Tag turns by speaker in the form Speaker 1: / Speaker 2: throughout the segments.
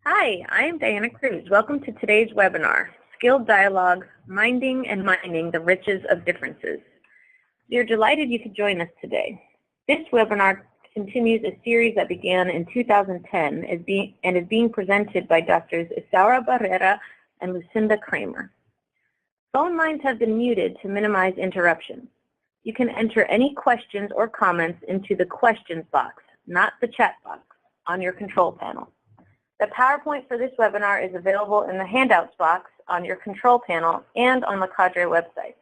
Speaker 1: Hi, I am Diana Cruz. Welcome to today's webinar, Skilled Dialogue, Minding and Mining the Riches of Differences. We are delighted you could join us today. This webinar continues a series that began in 2010 and is being presented by Drs. Isaura Barrera and Lucinda Kramer. Phone lines have been muted to minimize interruptions. You can enter any questions or comments into the questions box, not the chat box, on your control panel. The PowerPoint for this webinar is available in the handouts box on your control panel and on the Cadre website.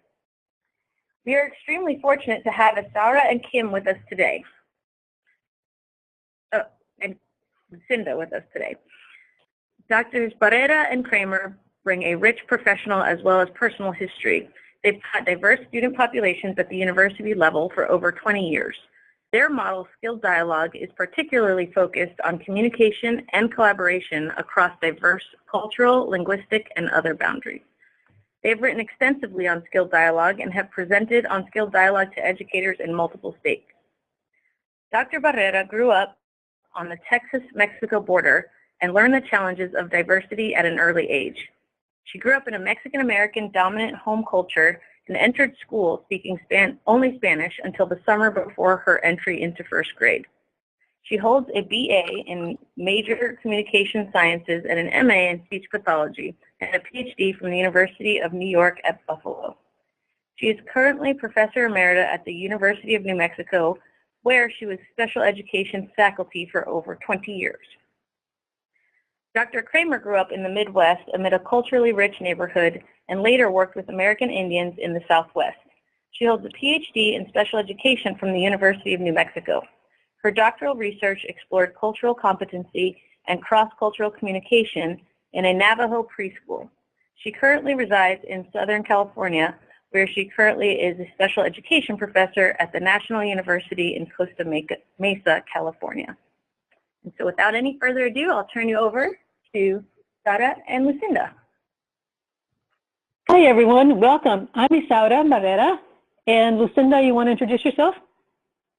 Speaker 1: We are extremely fortunate to have Isaura and Kim with us today. And Lucinda with us today. Drs. Barrera and Kramer bring a rich professional as well as personal history. They've taught diverse student populations at the university level for over 20 years. Their model, Skilled Dialogue, is particularly focused on communication and collaboration across diverse cultural, linguistic, and other boundaries. They have written extensively on Skilled Dialogue and have presented on Skilled Dialogue to educators in multiple states. Dr. Barrera grew up on the Texas-Mexico border and learned the challenges of diversity at an early age. She grew up in a Mexican-American dominant home culture and entered school speaking only Spanish until the summer before her entry into first grade. She holds a BA in Major Communication Sciences and an MA in Speech Pathology and a PhD from the University of New York at Buffalo. She is currently Professor Emerita at the University of New Mexico, where she was special education faculty for over 20 years. Dr. Kramer grew up in the Midwest amid a culturally rich neighborhood and later worked with American Indians in the Southwest. She holds a PhD in special education from the University of New Mexico. Her doctoral research explored cultural competency and cross-cultural communication in a Navajo preschool. She currently resides in Southern California, where she currently is a special education professor at the National University in Costa Mesa, California. And so without any further ado, I'll turn you over to Isaura and Lucinda.
Speaker 2: Hi everyone, welcome. I'm Isaura Barrera, and Lucinda, you want to introduce yourself?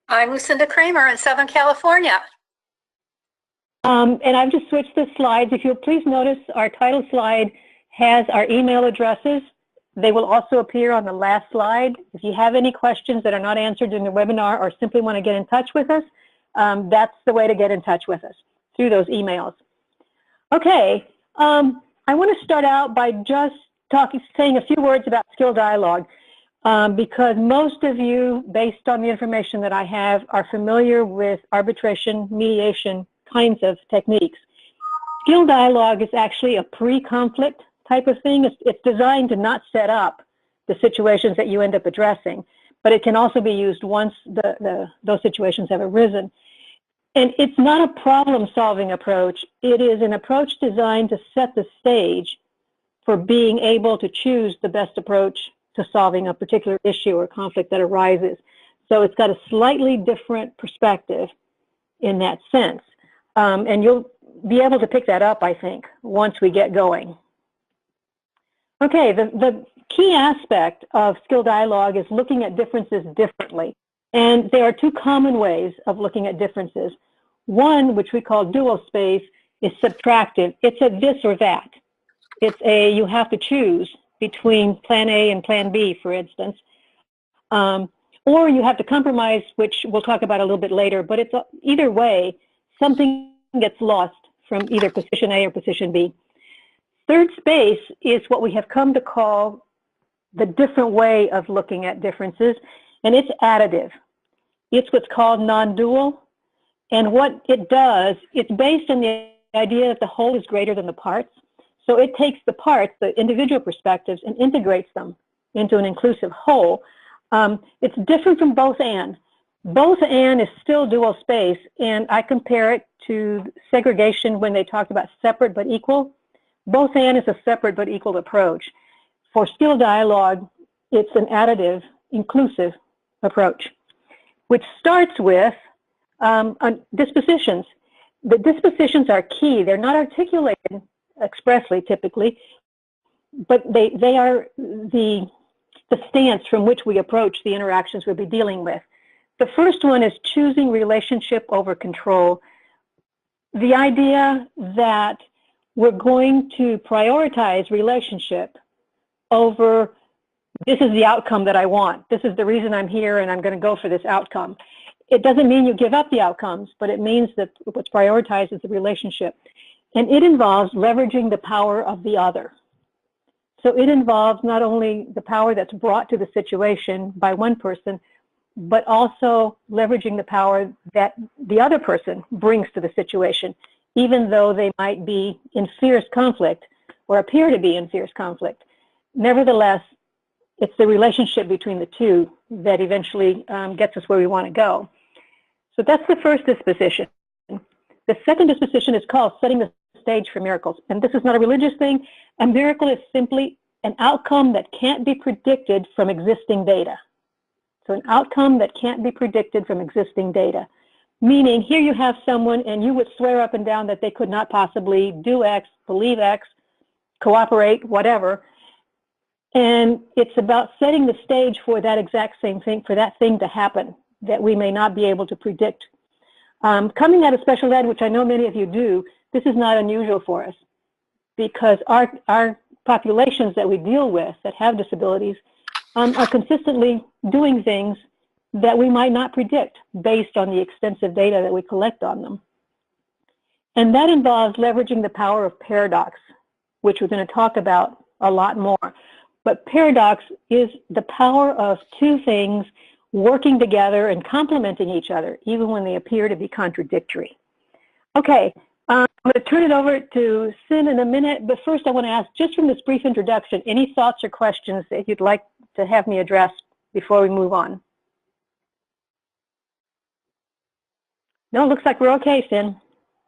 Speaker 3: I'm Lucinda Kramer in Southern California.
Speaker 2: And I've just switched the slides. If you'll please notice, our title slide has our email addresses. They will also appear on the last slide. If you have any questions that are not answered in the webinar or simply want to get in touch with us, that's the way to get in touch with us, through those emails. Okay, I want to start out by just saying a few words about Skilled Dialogue, because most of you, based on the information that I have, are familiar with arbitration, mediation kinds of techniques. Skilled Dialogue is actually a pre-conflict type of thing. It's designed to not set up the situations that you end up addressing, but it can also be used once those situations have arisen. And it's not a problem-solving approach. It is an approach designed to set the stage for being able to choose the best approach to solving a particular issue or conflict that arises. So it's got a slightly different perspective in that sense. And you'll be able to pick that up, I think, once we get going. Okay, the key aspect of Skilled Dialogue is looking at differences differently. And there are two common ways of looking at differences. One, which we call dual space, is subtractive. It's a this or that. It's a, you have to choose between plan A and plan B, for instance. Or you have to compromise, which we'll talk about a little bit later, but it's either way, something gets lost from either position A or position B. Third space is what we have come to call the different way of looking at differences, and it's additive. It's what's called non-dual, and what it does, it's based on the idea that the whole is greater than the parts. So it takes the parts, the individual perspectives, and integrates them into an inclusive whole. It's different from both and. Both and is still dual space, and I compare it to segregation when they talked about separate but equal. Both and is a separate but equal approach. For Skilled Dialogue, it's an additive, inclusive approach, which starts with dispositions. The dispositions are key. They're not articulated expressly, typically, but they are the stance from which we approach the interactions we'll be dealing with. The first one is choosing relationship over control. The idea that we're going to prioritize relationship over this is the outcome that I want. This is the reason I'm here and I'm going to go for this outcome. It doesn't mean you give up the outcomes, but it means that what's prioritized is the relationship. And it involves leveraging the power of the other. So it involves not only the power that's brought to the situation by one person, but also leveraging the power that the other person brings to the situation, even though they might be in fierce conflict or appear to be in fierce conflict. Nevertheless, it's the relationship between the two that eventually gets us where we want to go. So that's the first disposition. The second disposition is called setting the stage for miracles. And this is not a religious thing. A miracle is simply an outcome that can't be predicted from existing data. So an outcome that can't be predicted from existing data. Meaning, here you have someone and you would swear up and down that they could not possibly do X, believe X, cooperate, whatever. And it's about setting the stage for that exact same thing, for that thing to happen that we may not be able to predict. Coming out of special ed, which I know many of you do, this is not unusual for us because our populations that we deal with that have disabilities are consistently doing things that we might not predict based on the extensive data that we collect on them. And that involves leveraging the power of paradox, which we're going to talk about a lot more. But paradox is the power of two things working together and complementing each other, even when they appear to be contradictory. Okay, I'm going to turn it over to Sin in a minute, but first I want to ask, just from this brief introduction, any thoughts or questions that you'd like to have me address before we move on? No, it looks like we're okay, Sin.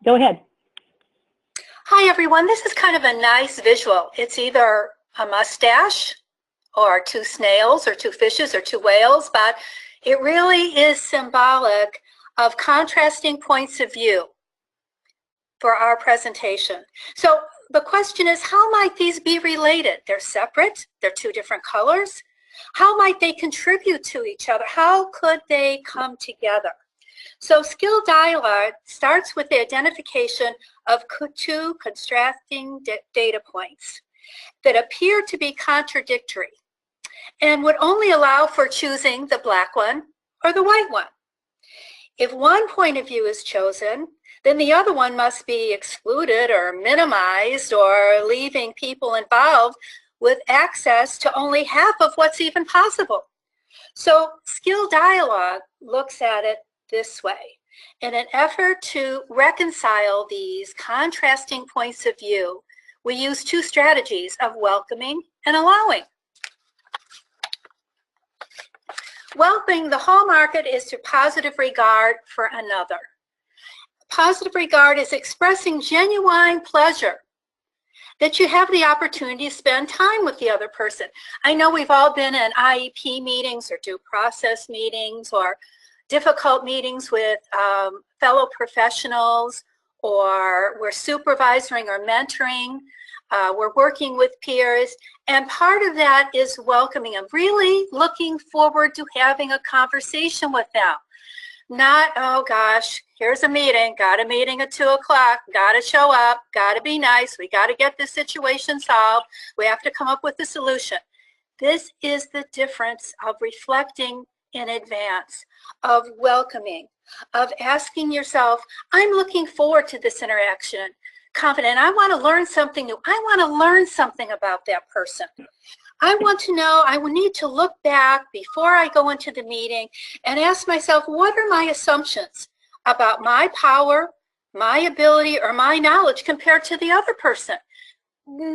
Speaker 2: Go ahead.
Speaker 3: Hi, everyone. This is kind of a nice visual. It's either a mustache or two snails or two fishes or two whales, but it really is symbolic of contrasting points of view for our presentation. So the question is, how might these be related? They're separate, they're two different colors. How might they contribute to each other? How could they come together? So skill dialogue starts with the identification of two contrasting data points that appear to be contradictory and would only allow for choosing the black one or the white one. If one point of view is chosen, then the other one must be excluded or minimized, or leaving people involved with access to only half of what's even possible. So skill dialogue looks at it this way. In an effort to reconcile these contrasting points of view, we use two strategies of welcoming and allowing. Welcoming, the hallmark is to positive regard for another. Positive regard is expressing genuine pleasure that you have the opportunity to spend time with the other person. I know we've all been in IEP meetings or due process meetings or difficult meetings with fellow professionals, or we're supervising or mentoring, we're working with peers, and part of that is welcoming them, really looking forward to having a conversation with them. Not, oh gosh, here's a meeting, got a meeting at 2 o'clock, got to show up, got to be nice, we got to get this situation solved, we have to come up with a solution. This is the difference of reflecting in advance, of welcoming, of asking yourself, I'm looking forward to this interaction, confident, I want to learn something new, I want to learn something about that person. I want to know, I will need to look back before I go into the meeting and ask myself, what are my assumptions about my power, my ability, or my knowledge compared to the other person?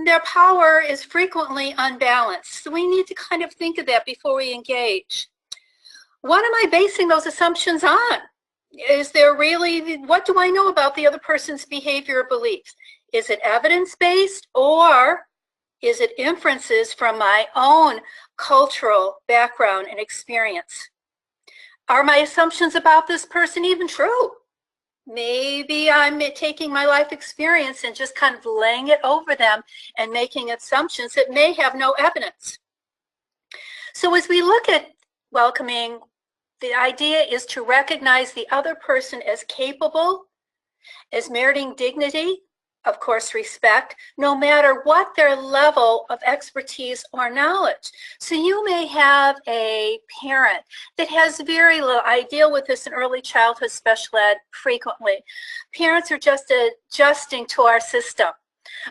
Speaker 3: Their power is frequently unbalanced, so we need to kind of think of that before we engage. What am I basing those assumptions on? Is there really, what do I know about the other person's behavior or beliefs? Is it evidence-based, or is it inferences from my own cultural background and experience? Are my assumptions about this person even true? Maybe I'm taking my life experience and just kind of laying it over them and making assumptions that may have no evidence. So as we look at welcoming, the idea is to recognize the other person as capable, as meriting dignity, of course, respect, no matter what their level of expertise or knowledge. So you may have a parent that has very little, I deal with this in early childhood special ed frequently. Parents are just adjusting to our system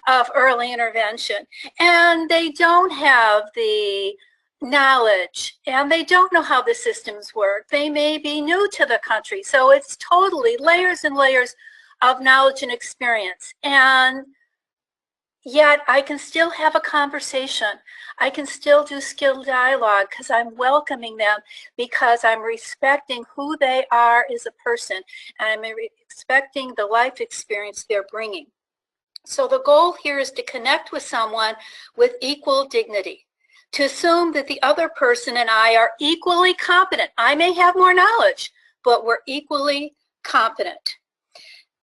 Speaker 3: of early intervention, and they don't have the knowledge, and they don't know how the systems work. They may be new to the country, so it's totally layers and layers of knowledge and experience. And yet I can still have a conversation. I can still do skilled dialogue because I'm welcoming them, because I'm respecting who they are as a person, and I'm respecting the life experience they're bringing. So the goal here is to connect with someone with equal dignity, to assume that the other person and I are equally competent. I may have more knowledge, but we're equally competent.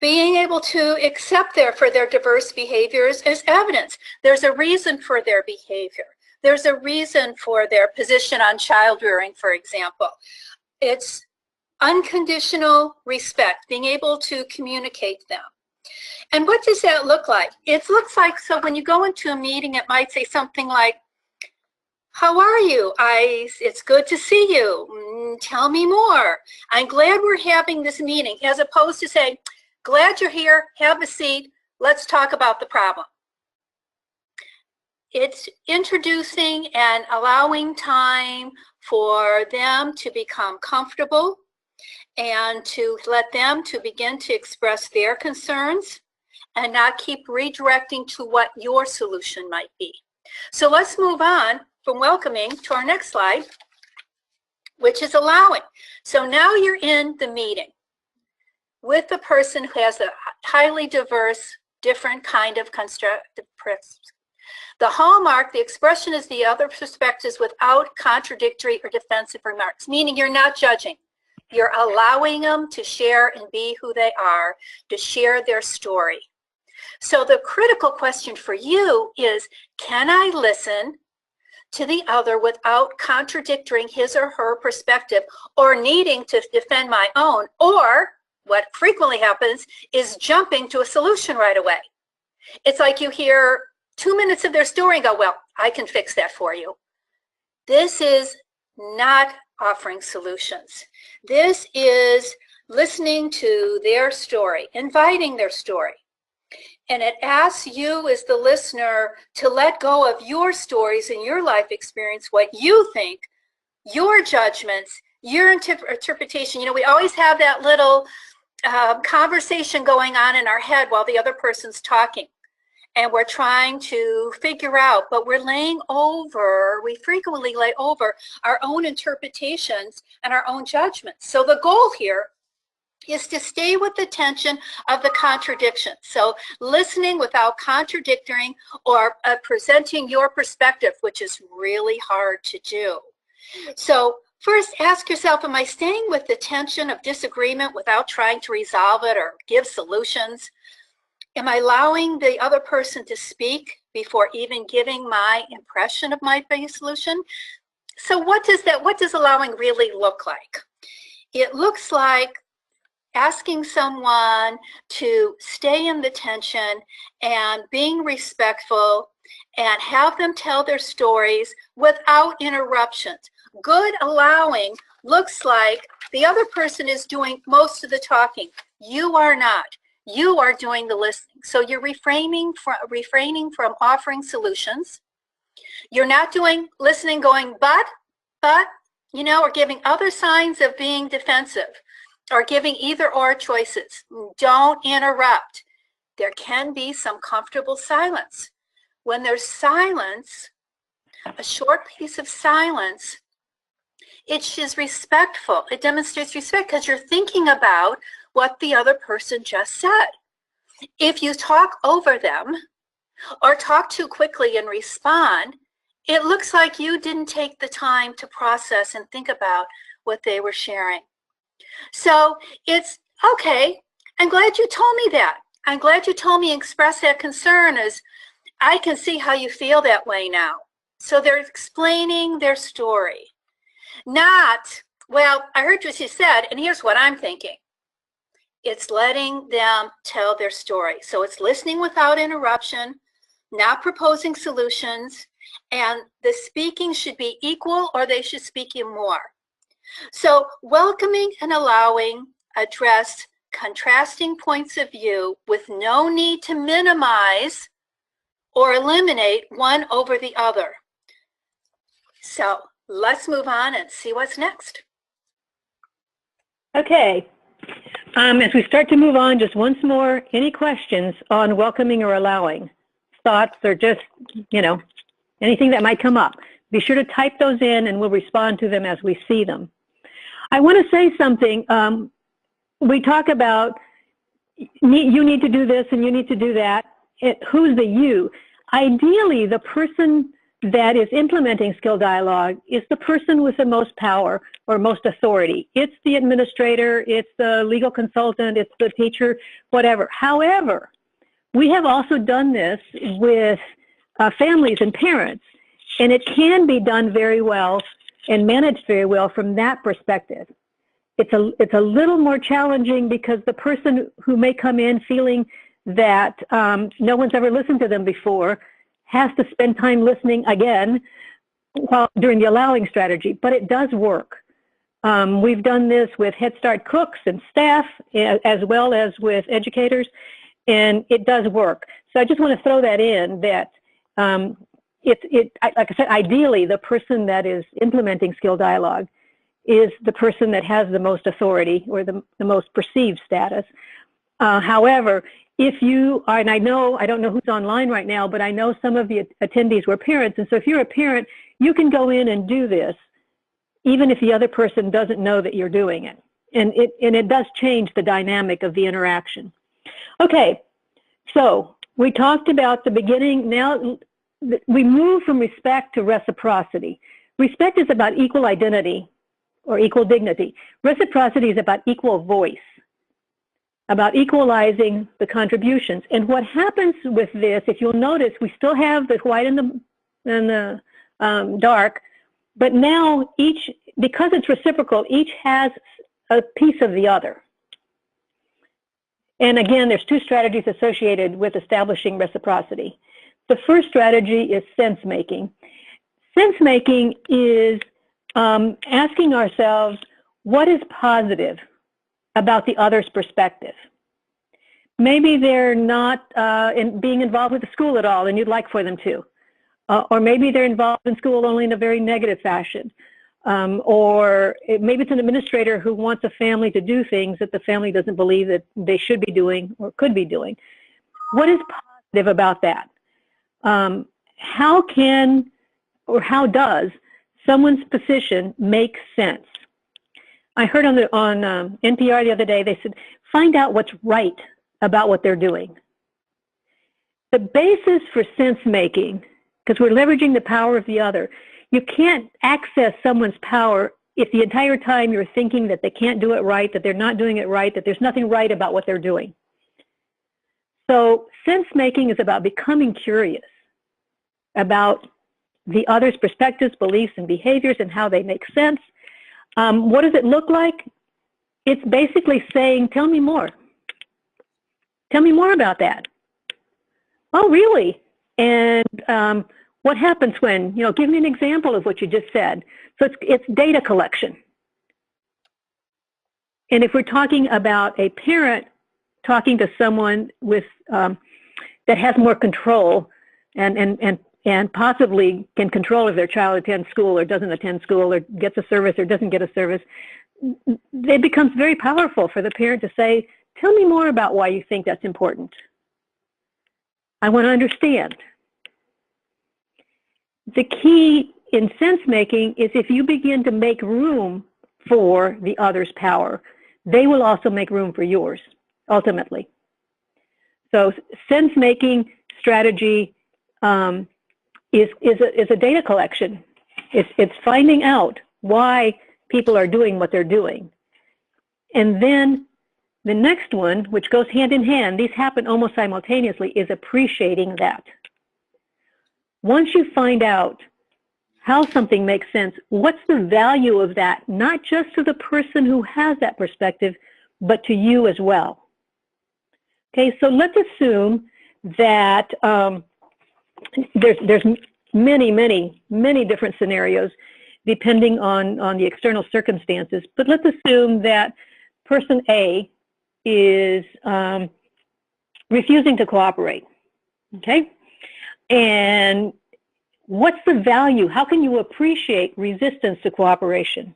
Speaker 3: Being able to accept for their diverse behaviors as evidence. There's a reason for their behavior. There's a reason for their position on child rearing, for example. It's unconditional respect, being able to communicate them. And what does that look like? It looks like, so when you go into a meeting, it might say something like, how are you? It's good to see you. Tell me more. I'm glad we're having this meeting, as opposed to saying, glad you're here, have a seat, let's talk about the problem. It's introducing and allowing time for them to become comfortable and to let them to begin to express their concerns and not keep redirecting to what your solution might be. So let's move on from welcoming to our next slide, which is allowing. So now you're in the meeting with a person who has a highly diverse, different kind of constructive perspective. The hallmark, the expression is the other perspectives without contradictory or defensive remarks, meaning you're not judging. You're allowing them to share and be who they are, to share their story. So the critical question for you is, can I listen to the other without contradicting his or her perspective or needing to defend my own? Or what frequently happens is jumping to a solution right away. It's like you hear 2 minutes of their story and go, well, I can fix that for you. This is not offering solutions. This is listening to their story, inviting their story. And it asks you as the listener to let go of your stories and your life experience, what you think, your judgments, your interpretation. You know, we always have that little conversation going on in our head while the other person's talking. And we're trying to figure out, but we're we frequently lay over our own interpretations and our own judgments. So the goal here is to stay with the tension of the contradiction. So listening without contradicting or presenting your perspective, which is really hard to do. So first, ask yourself, am I staying with the tension of disagreement without trying to resolve it or give solutions? Am I allowing the other person to speak before even giving my impression of my solution? So what does allowing really look like? It looks like asking someone to stay in the tension and being respectful and have them tell their stories without interruptions. Good allowing looks like the other person is doing most of the talking. You are not. You are doing the listening. So you're refraining from offering solutions. You're not doing listening going, but, you know, or giving other signs of being defensive or giving either or choices. Don't interrupt. There can be some comfortable silence. When there's silence, a short piece of silence, it is respectful. It demonstrates respect because you're thinking about what the other person just said. If you talk over them or talk too quickly and respond, it looks like you didn't take the time to process and think about what they were sharing. So it's, okay, I'm glad you told me that. I'm glad you told me and expressed that concern, as I can see how you feel that way now. So they're explaining their story. Not, well, I heard what you said, and here's what I'm thinking. It's letting them tell their story. So it's listening without interruption, not proposing solutions, and the speaking should be equal or they should speak you more. So welcoming and allowing address contrasting points of view with no need to minimize or eliminate one over the other. So let's move on and see what's next.
Speaker 2: Okay. As we start to move on, just once more, any questions on welcoming or allowing? Thoughts or just, anything that might come up. Be sure to type those in and we'll respond to them as we see them. I want to say something. We talk about you need to do this and you need to do that. Who's the you? Ideally, the person that is implementing skill dialogue is the person with the most power or most authority. It's the administrator, it's the legal consultant, it's the teacher, whatever. However, we have also done this with families and parents, and it can be done very well and managed very well from that perspective. It's a little more challenging because the person who may come in feeling that no one's ever listened to them before has to spend time listening again during the allowing strategy, but it does work. We've done this with Head Start cooks and staff as well as with educators, and it does work. So I just want to throw that in that like I said, ideally the person that is implementing skill dialogue is the person that has the most authority or the most perceived status. However, if you are, and I don't know who's online right now, but I know some of the attendees were parents, and so if you're a parent, you can go in and do this, even if the other person doesn't know that you're doing it. And it does change the dynamic of the interaction. Okay, so we talked about the beginning. Now we move from respect to reciprocity. Respect is about equal identity or equal dignity. Reciprocity is about equal voice, about equalizing the contributions. And what happens with this, if you'll notice, we still have the white and the dark, but now because it's reciprocal, each has a piece of the other. And again, there's two strategies associated with establishing reciprocity. The first strategy is sense-making. Sense-making is asking ourselves, what is positive about the other's perspective? Maybe they're not being involved with the school at all and you'd like for them to. Or maybe they're involved in school only in a very negative fashion. Or maybe it's an administrator who wants a family to do things that the family doesn't believe that they should be doing or could be doing. What is positive about that? How can or how does someone's position make sense? I heard on NPR the other day, they said, find out what's right about what they're doing. The basis for sense-making, because we're leveraging the power of the other, you can't access someone's power if the entire time you're thinking that they can't do it right, that they're not doing it right, that there's nothing right about what they're doing. So sense-making is about becoming curious about the other's perspectives, beliefs, and behaviors and how they make sense. What does it look like? It's basically saying, tell me more. Tell me more about that. Oh, really? And what happens when, give me an example of what you just said. So it's data collection. And if we're talking about a parent talking to someone with that has more control and possibly can control if their child attends school or doesn't attend school or gets a service or doesn't get a service, it becomes very powerful for the parent to say, tell me more about why you think that's important. I want to understand. The key in sense-making is if you begin to make room for the other's power, they will also make room for yours, ultimately. So sense-making strategy is a data collection. It's finding out why people are doing what they're doing. And then the next one, which goes hand in hand, these happen almost simultaneously, is appreciating that. Once you find out how something makes sense, what's the value of that, not just to the person who has that perspective, but to you as well. Okay, so let's assume that there's many different scenarios depending on the external circumstances, but let's assume that person A is refusing to cooperate, okay? And what's the value? How can you appreciate resistance to cooperation?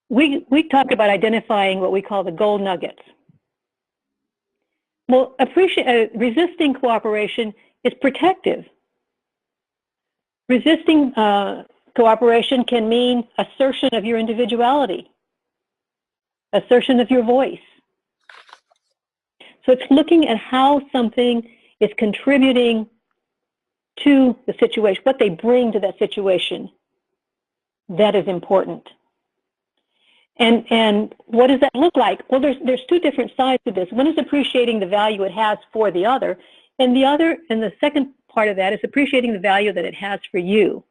Speaker 2: We talked about identifying what we call the gold nuggets. Well, resisting cooperation is protective. Resisting cooperation can mean assertion of your individuality, assertion of your voice. So it's looking at how something is contributing to the situation, what they bring to that situation, that is important. And what does that look like? Well, there's two different sides to this. One is appreciating the value it has for the other, and the second part of that is appreciating the value that it has for you.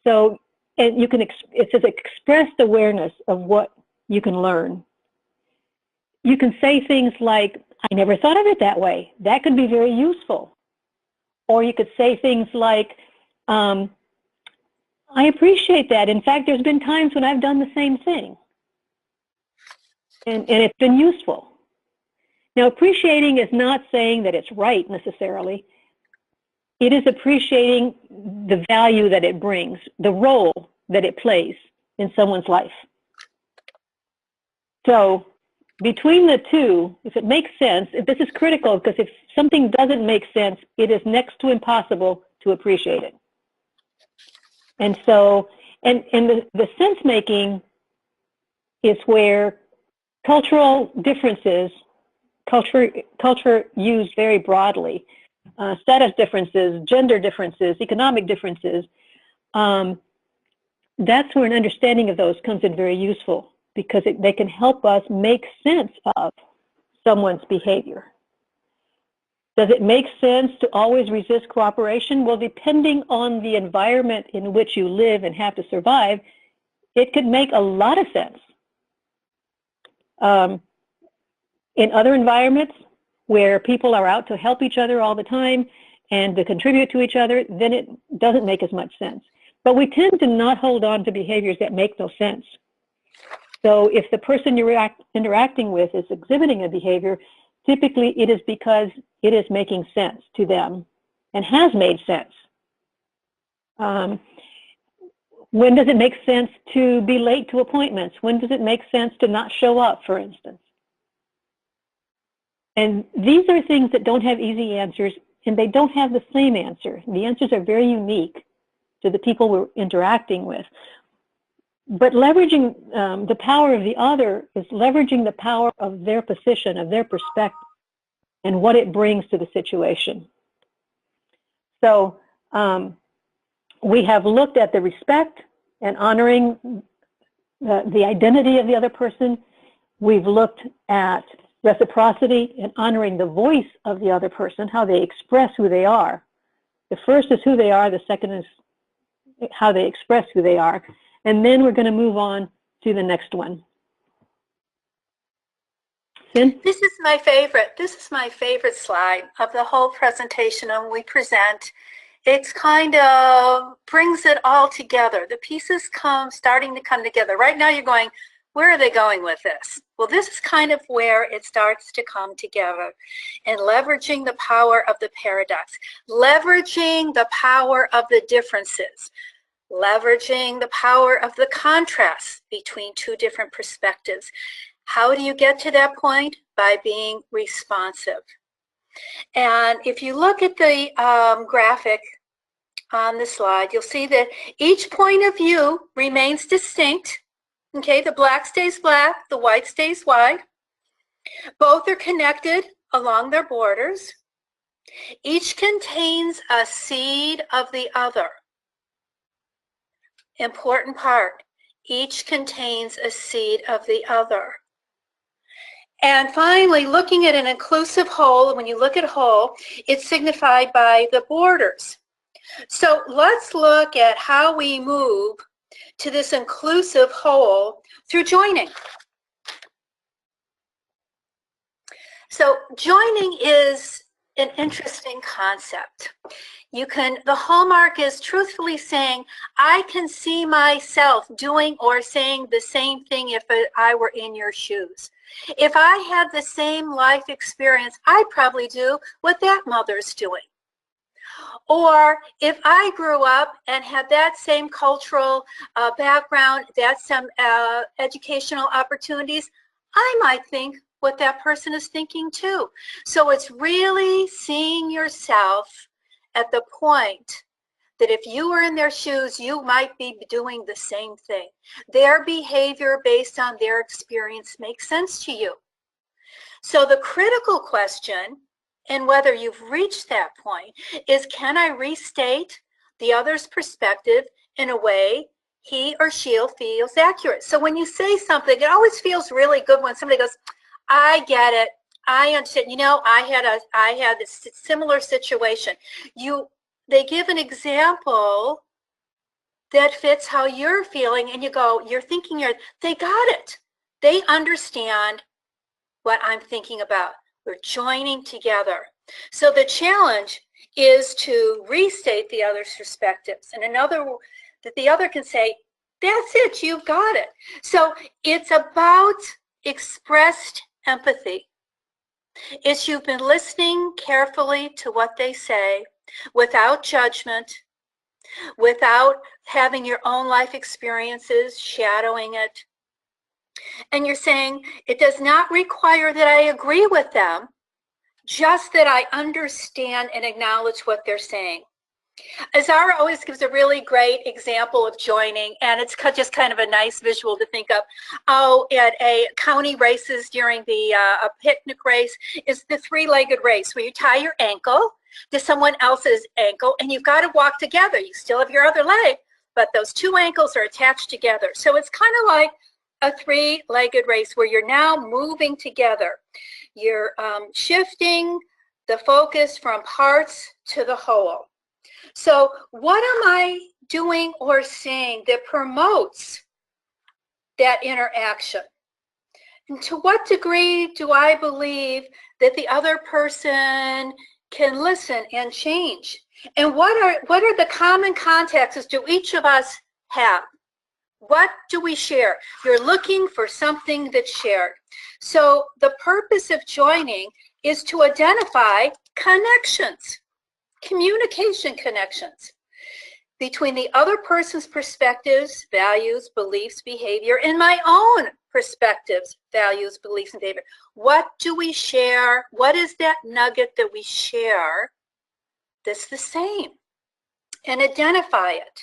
Speaker 2: So, and you can, it says expressed awareness of what you can learn. You can say things like, I never thought of it that way. That could be very useful. Or you could say things like, I appreciate that. In fact, there's been times when I've done the same thing. And it's been useful. Now, appreciating is not saying that it's right necessarily. It is appreciating the value that it brings, the role that it plays in someone's life. So between the two, if it makes sense, this is critical, because if something doesn't make sense, it is next to impossible to appreciate it. And so, and the sense making is where cultural differences, culture used very broadly, status differences, gender differences, economic differences, that's where an understanding of those comes in very useful, because they can help us make sense of someone's behavior. Does it make sense to always resist cooperation? Well, depending on the environment in which you live and have to survive, it could make a lot of sense. In other environments where people are out to help each other all the time and to contribute to each other, then it doesn't make as much sense. But we tend to not hold on to behaviors that make no sense. So if the person you're interacting with is exhibiting a behavior, typically it is because it is making sense to them and has made sense. When does it make sense to be late to appointments? When does it make sense to not show up, for instance? And these are things that don't have easy answers, and they don't have the same answer. The answers are very unique to the people we're interacting with. But leveraging the power of the other is leveraging the power of their position, of their perspective, and what it brings to the situation. So we have looked at the respect and honoring the identity of the other person. We've looked at reciprocity and honoring the voice of the other person, how they express who they are. The first is who they are, the second is how they express who they are. And then we're going to move on to the next one. Sin?
Speaker 3: This is my favorite. This is my favorite slide of the whole presentation. And we present, it's kind of brings it all together. The pieces starting to come together. Right now you're going, where are they going with this? Well, this is kind of where it starts to come together, and leveraging the power of the paradox, leveraging the power of the differences, leveraging the power of the contrast between two different perspectives. How do you get to that point? By being responsive. And if you look at the graphic on the slide, you'll see that each point of view remains distinct. Okay, the black stays black, the white stays white. Both are connected along their borders. Each contains a seed of the other. Important part, each contains a seed of the other. And finally, looking at an inclusive whole, when you look at whole, it's signified by the borders. So let's look at how we move to this inclusive whole through joining. So joining is an interesting concept. The hallmark is truthfully saying, I can see myself doing or saying the same thing if I were in your shoes. If I had the same life experience, I'd probably do what that mother's doing. Or if I grew up and had that same cultural background, that some educational opportunities, I might think what that person is thinking too. So it's really seeing yourself at the point that if you were in their shoes, you might be doing the same thing. Their behavior based on their experience makes sense to you. So the critical question, and whether you've reached that point, is can I restate the other's perspective in a way he or she feels accurate? So when you say something, it always feels really good when somebody goes, I get it, I understand. You know, I had a similar situation. They give an example that fits how you're feeling, and you go, they got it. They understand what I'm thinking about. We're joining together. So the challenge is to restate the other's perspectives, and that the other can say, that's it, you've got it. So it's about expressed empathy. It's you've been listening carefully to what they say without judgment, without having your own life experiences shadowing it. And you're saying, it does not require that I agree with them, just that I understand and acknowledge what they're saying. Azara always gives a really great example of joining, and it's just kind of a nice visual to think of. Oh, at a county races during a picnic race is the three-legged race where you tie your ankle to someone else's ankle, and you've got to walk together. You still have your other leg, but those two ankles are attached together. So it's kind of like a three-legged race where you're now moving together. You're shifting the focus from parts to the whole. So what am I doing or saying that promotes that interaction? And to what degree do I believe that the other person can listen and change? And what are the common contexts do each of us have? What do we share? You're looking for something that's shared. So the purpose of joining is to identify connections. Communication connections between the other person's perspectives, values, beliefs, behavior, and my own perspectives, values, beliefs, and behavior. What do we share? What is that nugget that we share that's the same? And identify it.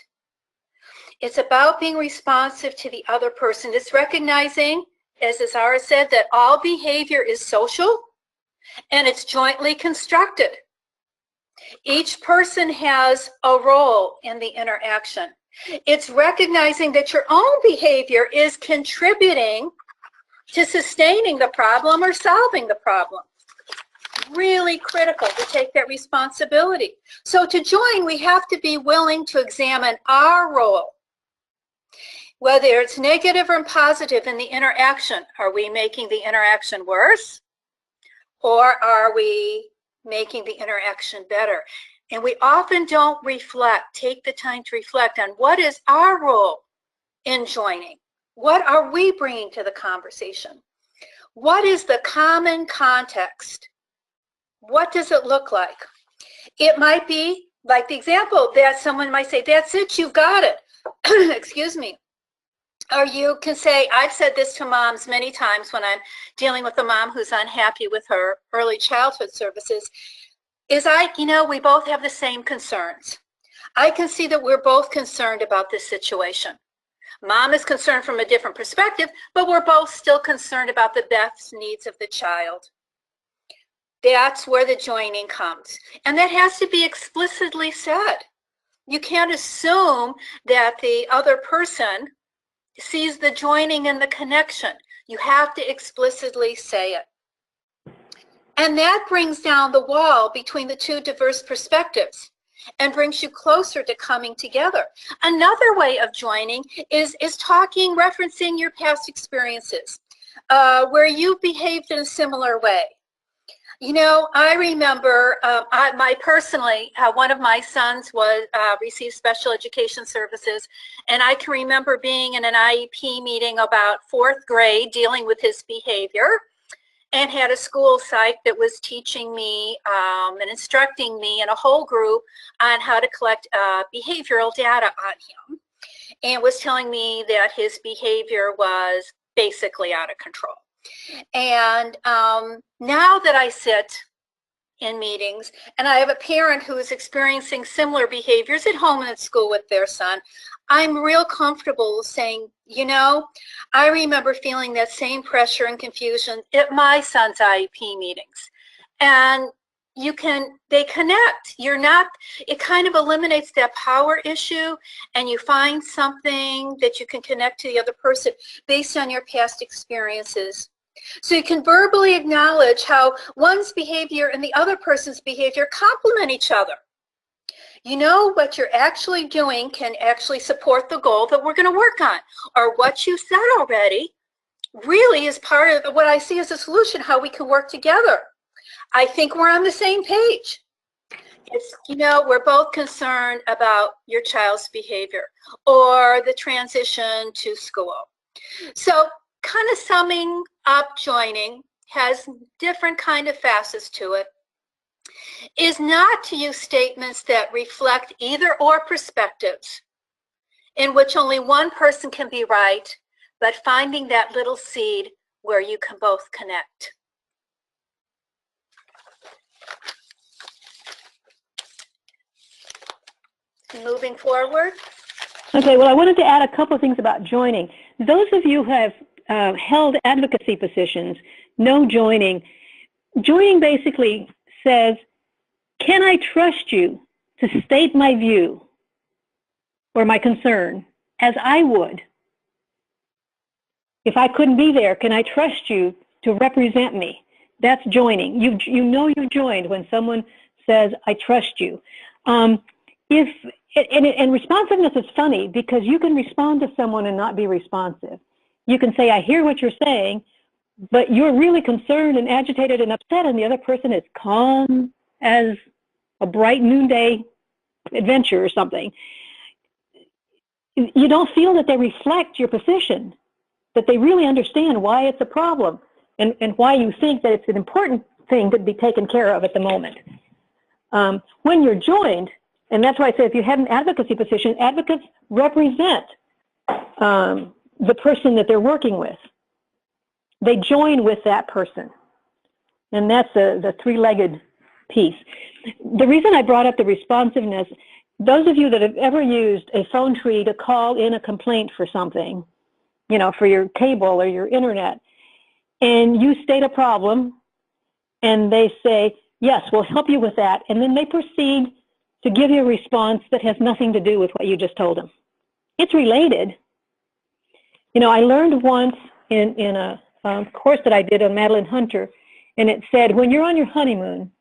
Speaker 3: It's about being responsive to the other person. It's recognizing, as Azara said, that all behavior is social and it's jointly constructed. Each person has a role in the interaction. It's recognizing that your own behavior is contributing to sustaining the problem or solving the problem. Really critical to take that responsibility. So to join, we have to be willing to examine our role, whether it's negative or positive in the interaction. Are we making the interaction worse, or are we making the interaction better? And we often don't take the time to reflect on what is our role in joining. What are we bringing to the conversation? What is the common context? What does it look like? It might be like the example that someone might say, that's it, you've got it. Excuse me. Or you can say, I've said this to moms many times when I'm dealing with a mom who's unhappy with her early childhood services, we both have the same concerns. I can see that we're both concerned about this situation. Mom is concerned from a different perspective, but we're both still concerned about the best needs of the child. That's where the joining comes. And that has to be explicitly said. You can't assume that the other person sees the joining and the connection. You have to explicitly say it. And that brings down the wall between the two diverse perspectives and brings you closer to coming together. Another way of joining is talking, referencing your past experiences, where you behaved in a similar way. You know, I remember, one of my sons received special education services, and I can remember being in an IEP meeting about 4th grade dealing with his behavior, and had a school psych that was teaching me and instructing me and a whole group on how to collect behavioral data on him, and was telling me that his behavior was basically out of control. And now that I sit in meetings and I have a parent who is experiencing similar behaviors at home and at school with their son, I'm real comfortable saying, you know, I remember feeling that same pressure and confusion at my son's IEP meetings. And they connect. It kind of eliminates that power issue, and you find something that you can connect to the other person based on your past experiences. So you can verbally acknowledge how one's behavior and the other person's behavior complement each other. You know, what you're actually doing can actually support the goal that we're going to work on, or what you said already really is part of what I see as a solution, how we can work together. I think we're on the same page. It's, you know, we're both concerned about your child's behavior or the transition to school. So kind of summing up, joining has different kind of facets to it, is not to use statements that reflect either or perspectives in which only one person can be right, but finding that little seed where you can both connect. Moving forward.
Speaker 2: Okay, well, I wanted to add a couple of things about joining. Those of you who have held advocacy positions know joining. Joining basically says, can I trust you to state my view or my concern as I would? If I couldn't be there, can I trust you to represent me? That's joining. You know you've joined when someone says, I trust you. And responsiveness is funny because you can respond to someone and not be responsive. You can say, I hear what you're saying, but you're really concerned and agitated and upset, and the other person is calm as a bright noonday adventure or something. You don't feel that they reflect your position, that they really understand why it's a problem and why you think that it's an important thing to be taken care of at the moment. When you're joined, and that's why I say if you have an advocacy position, advocates represent the person that they're working with. They join with that person. And that's the three-legged piece. The reason I brought up the responsiveness, those of you that have ever used a phone tree to call in a complaint for something, you know, for your cable or your internet, and you state a problem, and they say, yes, we'll help you with that, and then they proceed to give you a response that has nothing to do with what you just told them. It's related. You know, I learned once in a course that I did on Madeline Hunter, and it said, when you're on your honeymoon,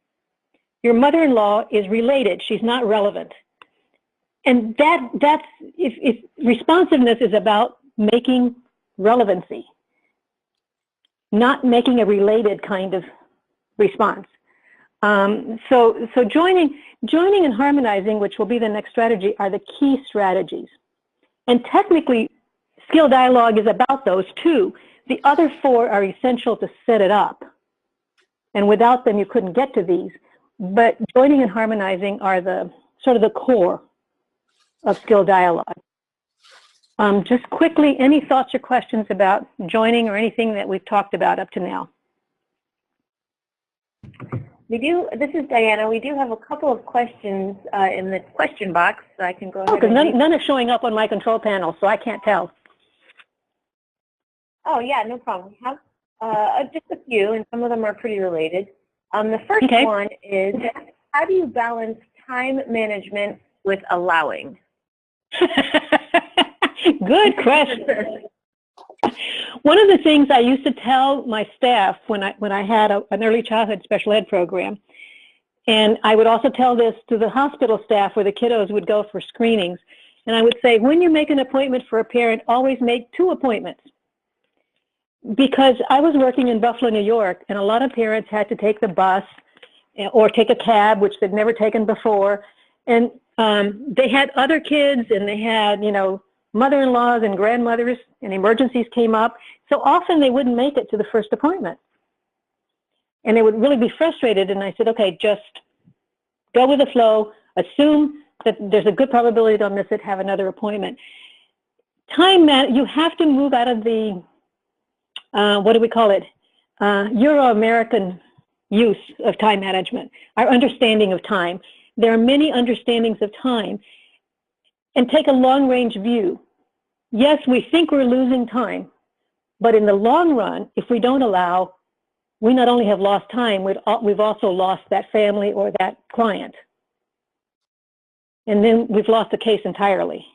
Speaker 2: your mother-in-law is related. She's not relevant. And that's if responsiveness is about making relevancy, not making a related kind of response. So joining and harmonizing, which will be the next strategy, are the key strategies. And technically, skill dialogue is about those two. The other four are essential to set it up. And without them, you couldn't get to these. But joining and harmonizing are the sort of the core of skill dialogue. Just quickly, any thoughts or questions about joining or anything that we've talked about up to now?
Speaker 1: We do. This is Diana. We do have a couple of questions in the question box. So I can go ahead.
Speaker 2: Because none is showing up on my control panel, so I can't tell.
Speaker 1: Oh yeah, no problem. We have just a few, and some of them are pretty related. The first one is, how do you balance time management with allowing?
Speaker 2: Good question. One of the things I used to tell my staff when I had an early childhood special ed program, and I would also tell this to the hospital staff where the kiddos would go for screenings, and I would say, when you make an appointment for a parent, always make 2 appointments. Because I was working in Buffalo, New York, and a lot of parents had to take the bus or take a cab, which they'd never taken before. And they had other kids, and they had, you know, mother-in-laws and grandmothers, and emergencies came up. So often they wouldn't make it to the first appointment. And they would really be frustrated. And I said, okay, just go with the flow, assume that there's a good probability they'll miss it, have another appointment. You have to move out of the, what do we call it? Euro-American use of time management, our understanding of time. There are many understandings of time. And take a long-range view. Yes, we think we're losing time, but in the long run, if we don't allow, we not only have lost time, we've also lost that family or that client. And then we've lost the case entirely.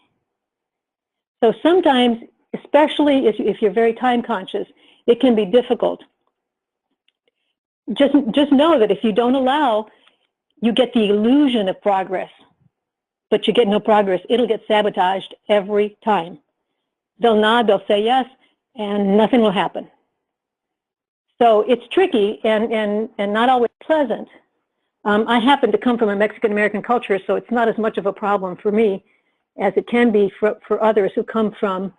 Speaker 2: So sometimes, especially if you're very time conscious, it can be difficult. Just know that if you don't allow, you get the illusion of progress, but you get no progress. It'll get sabotaged every time. They'll nod, they'll say yes, and nothing will happen. So it's tricky and not always pleasant. I happen to come from a Mexican-American culture, so it's not as much of a problem for me as it can be for others who come from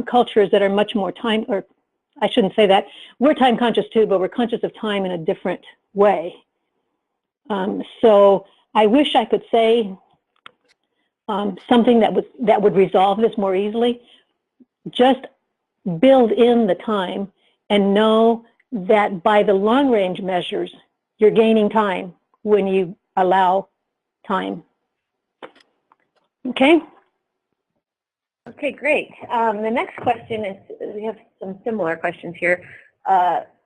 Speaker 2: cultures that are much more time, or I shouldn't say that. We're time conscious too, but we're conscious of time in a different way. So I wish I could say something that would resolve this more easily. Just build in the time and know that by the long-range measures, you're gaining time when you allow time. Okay?
Speaker 1: Okay, great. The next question is, we have some similar questions here.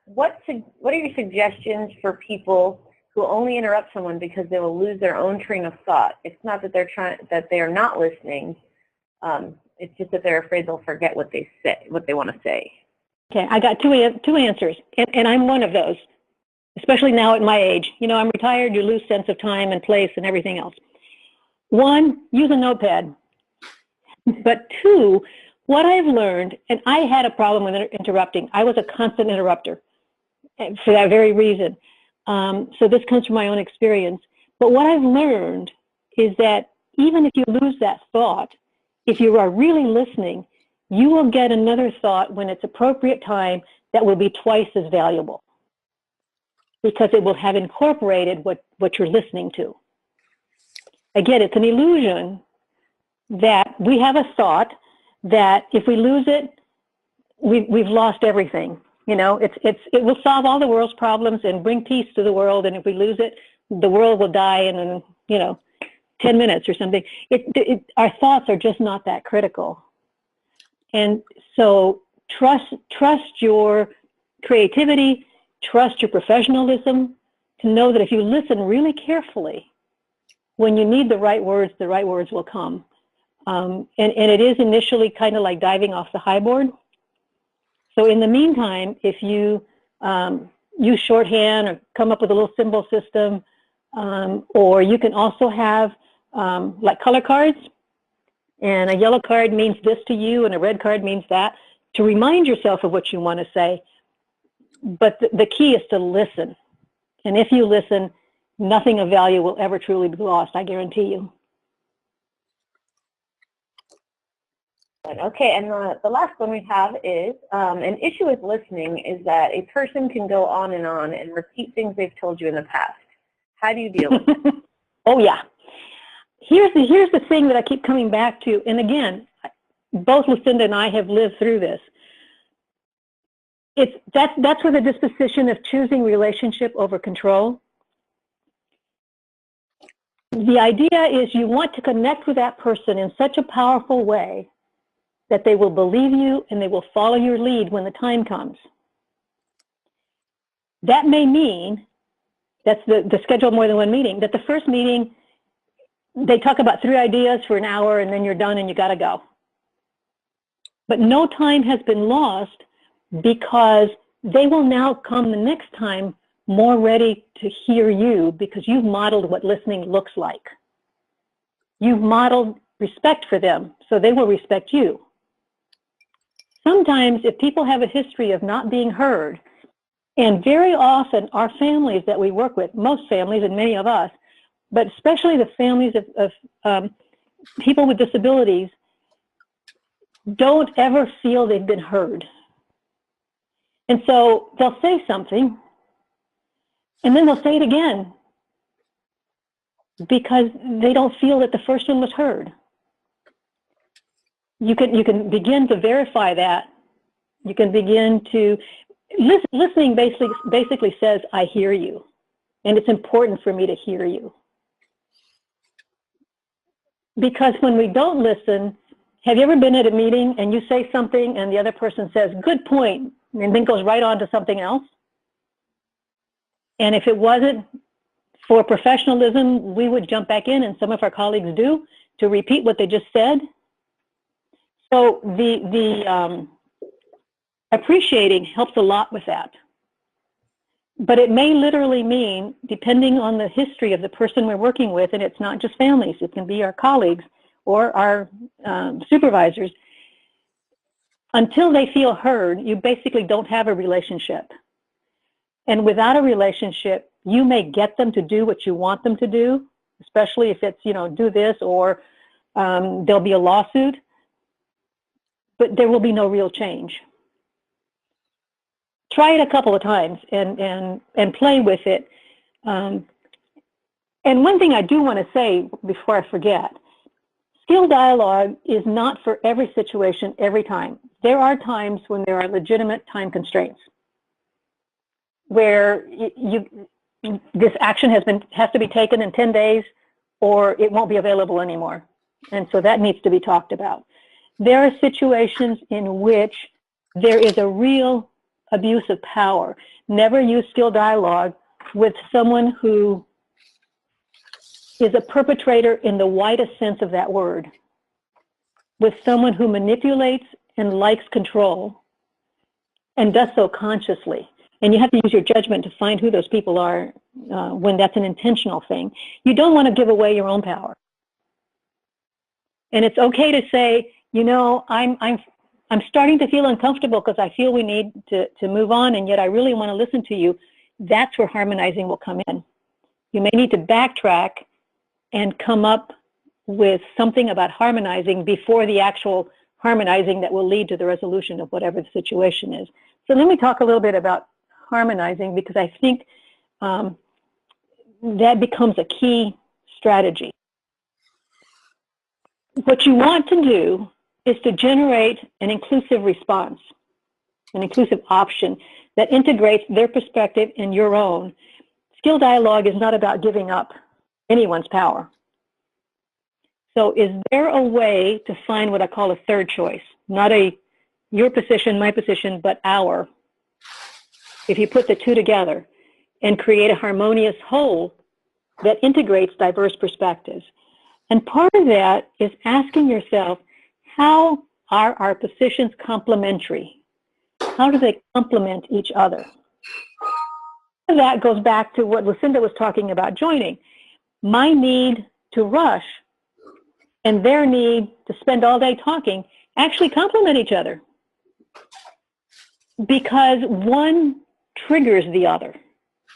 Speaker 1: What are your suggestions for people who only interrupt someone because they will lose their own train of thought? It's not that they are not listening. It's just that they're afraid they'll forget what they want to say.
Speaker 2: Okay, I got two answers, and I'm one of those, especially now at my age. You know, I'm retired, you lose sense of time and place and everything else. One, use a notepad. But two, what I've learned, and I had a problem with interrupting. I was a constant interrupter for that very reason. So this comes from my own experience. But what I've learned is that even if you lose that thought, if you are really listening, you will get another thought when it's appropriate time that will be twice as valuable, because it will have incorporated what you're listening to. Again, it's an illusion that we have a thought that if we lose it, we've lost everything. You know, it will solve all the world's problems and bring peace to the world, and if we lose it, the world will die in, 10 minutes or something. Our thoughts are just not that critical. And so trust your creativity, trust your professionalism, to know that if you listen really carefully, when you need the right words will come. And it is initially kind of like diving off the high board. So in the meantime, if you use shorthand or come up with a little symbol system, or you can also have like color cards, and a yellow card means this to you and a red card means that, to remind yourself of what you want to say. But the key is to listen. And if you listen, nothing of value will ever truly be lost, I guarantee you.
Speaker 1: Okay, and the last one we have is, an issue with listening is that a person can go on and repeat things they've told you in the past. How do you deal with it?
Speaker 2: Oh, yeah. Here's the thing that I keep coming back to, and again, both Lucinda and I have lived through this. That's where the disposition of choosing relationship over control. The idea is you want to connect with that person in such a powerful way that they will believe you and they will follow your lead when the time comes. That may mean, that's the schedule more than one meeting, that the first meeting, they talk about 3 ideas for an hour and then you're done and you got to go. But no time has been lost, because they will now come the next time more ready to hear you, because you've modeled what listening looks like. You've modeled respect for them, so they will respect you. sometimes if people have a history of not being heard, and very often our families that we work with, most families and many of us, but especially the families of people with disabilities, don't ever feel they've been heard. And so they'll say something, and then they'll say it again because they don't feel that the first one was heard. You can begin to verify that. You can begin to, listening basically says, I hear you, and it's important for me to hear you. Because when we don't listen, have you ever been at a meeting and you say something and the other person says, good point, and then goes right on to something else? And if it wasn't for professionalism, we would jump back in, and some of our colleagues do, to repeat what they just said. So the appreciating helps a lot with that. But it may literally mean, depending on the history of the person we're working with, and it's not just families, it can be our colleagues or our supervisors, until they feel heard, you basically don't have a relationship. And without a relationship, you may get them to do what you want them to do, especially if it's, do this, or there'll be a lawsuit, but there will be no real change. Try it a couple of times and play with it. And one thing I do want to say before I forget, skill dialogue is not for every situation every time. There are times when there are legitimate time constraints where this action has to be taken in 10 days or it won't be available anymore. And so that needs to be talked about. There are situations in which there is a real abuse of power. Never use skill dialogue with someone who is a perpetrator in the widest sense of that word, with someone who manipulates and likes control and does so consciously. And you have to use your judgment to find who those people are when that's an intentional thing. You don't want to give away your own power. And it's okay to say, I'm starting to feel uncomfortable because I feel we need to move on, and yet I really want to listen to you. That's where harmonizing will come in. You may need to backtrack and come up with something about harmonizing before the actual harmonizing that will lead to the resolution of whatever the situation is. So let me talk a little bit about harmonizing, because I think that becomes a key strategy. What you want to do is to generate an inclusive response, an inclusive option that integrates their perspective and your own. Skill dialogue is not about giving up anyone's power. So is there a way to find what I call a third choice? Not your position, my position, but our. If you put the two together and create a harmonious whole that integrates diverse perspectives. And part of that is asking yourself, how are our positions complementary? How do they complement each other? And that goes back to what Lucinda was talking about joining. My need to rush and their need to spend all day talking actually complement each other, because one triggers the other.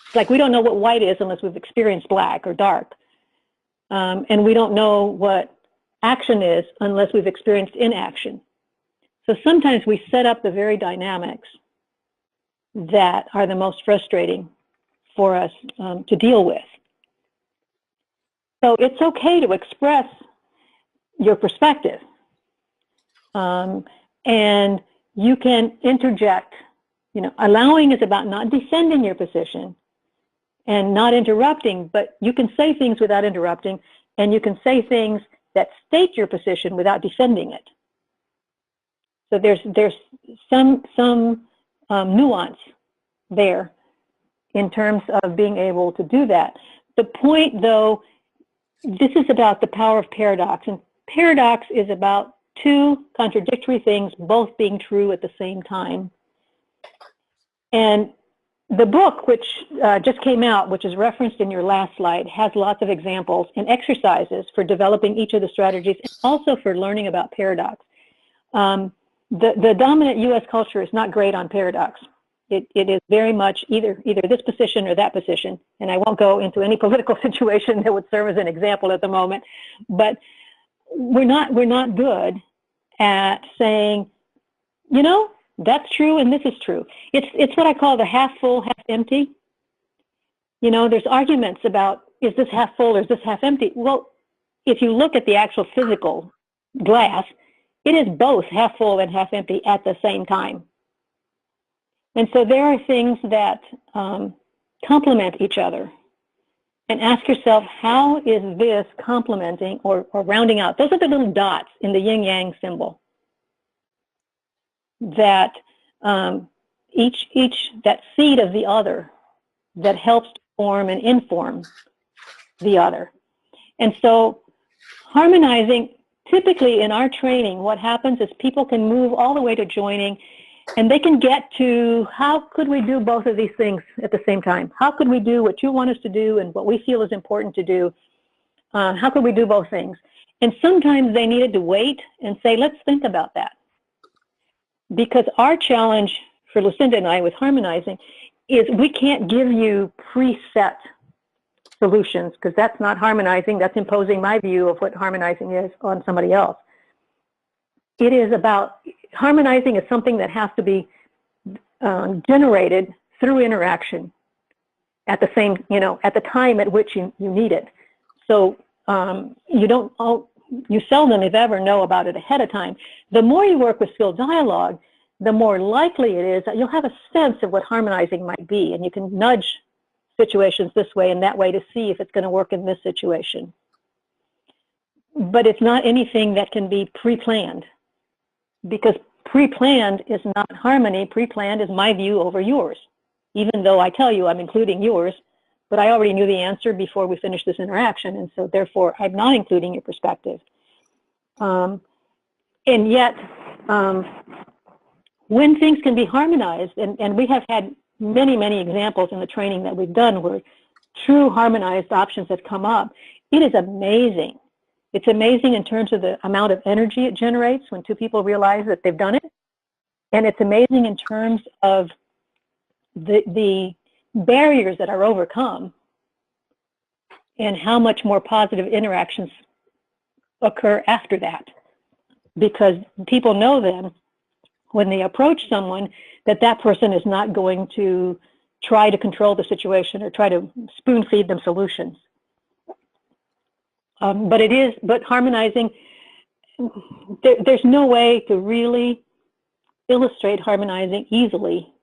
Speaker 2: It's like we don't know what white is unless we've experienced black or dark. And we don't know what action is unless we've experienced inaction. So sometimes we set up the very dynamics that are the most frustrating for us to deal with. So it's okay to express your perspective. And you can interject. Allowing is about not defending your position and not interrupting, but you can say things without interrupting, and you can say things that state your position without defending it. So there's some nuance there in terms of being able to do that. The point, though, this is about the power of paradox, and paradox is about two contradictory things both being true at the same time. And the book, which just came out, which is referenced in your last slide, has lots of examples and exercises for developing each of the strategies, and also for learning about paradox. the dominant U.S. culture is not great on paradox. It is very much either this position or that position, and I won't go into any political situation that would serve as an example at the moment, but we're not good at saying, you know, that's true and this is true. It's what I call the half full, half empty. You know, there's arguments about, is this half full or is this half empty? Well, if you look at the actual physical glass, it is both half full and half empty at the same time. And so there are things that complement each other. And ask yourself, how is this complementing or rounding out? Those are the little dots in the yin-yang symbol that each that seed of the other that helps to form and inform the other. And so harmonizing, typically in our training, what happens is people can move all the way to joining, and they can get to, how could we do both of these things at the same time? How could we do what you want us to do and what we feel is important to do? How could we do both things? And sometimes they needed to wait and say, let's think about that. Because our challenge for Lucinda and I with harmonizing is we can't give you preset solutions, because that's not harmonizing. That's imposing my view of what harmonizing is on somebody else. It is about, harmonizing is something that has to be generated through interaction at the same, you know, at the time at which you need it. So you seldom, if ever, know about it ahead of time. The more you work with skilled dialogue, the more likely it is that you'll have a sense of what harmonizing might be, and you can nudge situations this way and that way to see if it's going to work in this situation. But it's not anything that can be pre-planned, because pre-planned is not harmony. Pre-planned is my view over yours, even though I tell you I'm including yours, but I already knew the answer before we finished this interaction, and so therefore I'm not including your perspective. And yet, when things can be harmonized, and we have had many, many examples in the training that we've done where true harmonized options have come up, it is amazing. It's amazing in terms of the amount of energy it generates when two people realize that they've done it. And it's amazing in terms of the barriers that are overcome and how much more positive interactions occur after that. Because people know then, when they approach someone, that that person is not going to try to control the situation or try to spoon feed them solutions. But harmonizing, there's no way to really illustrate harmonizing easily.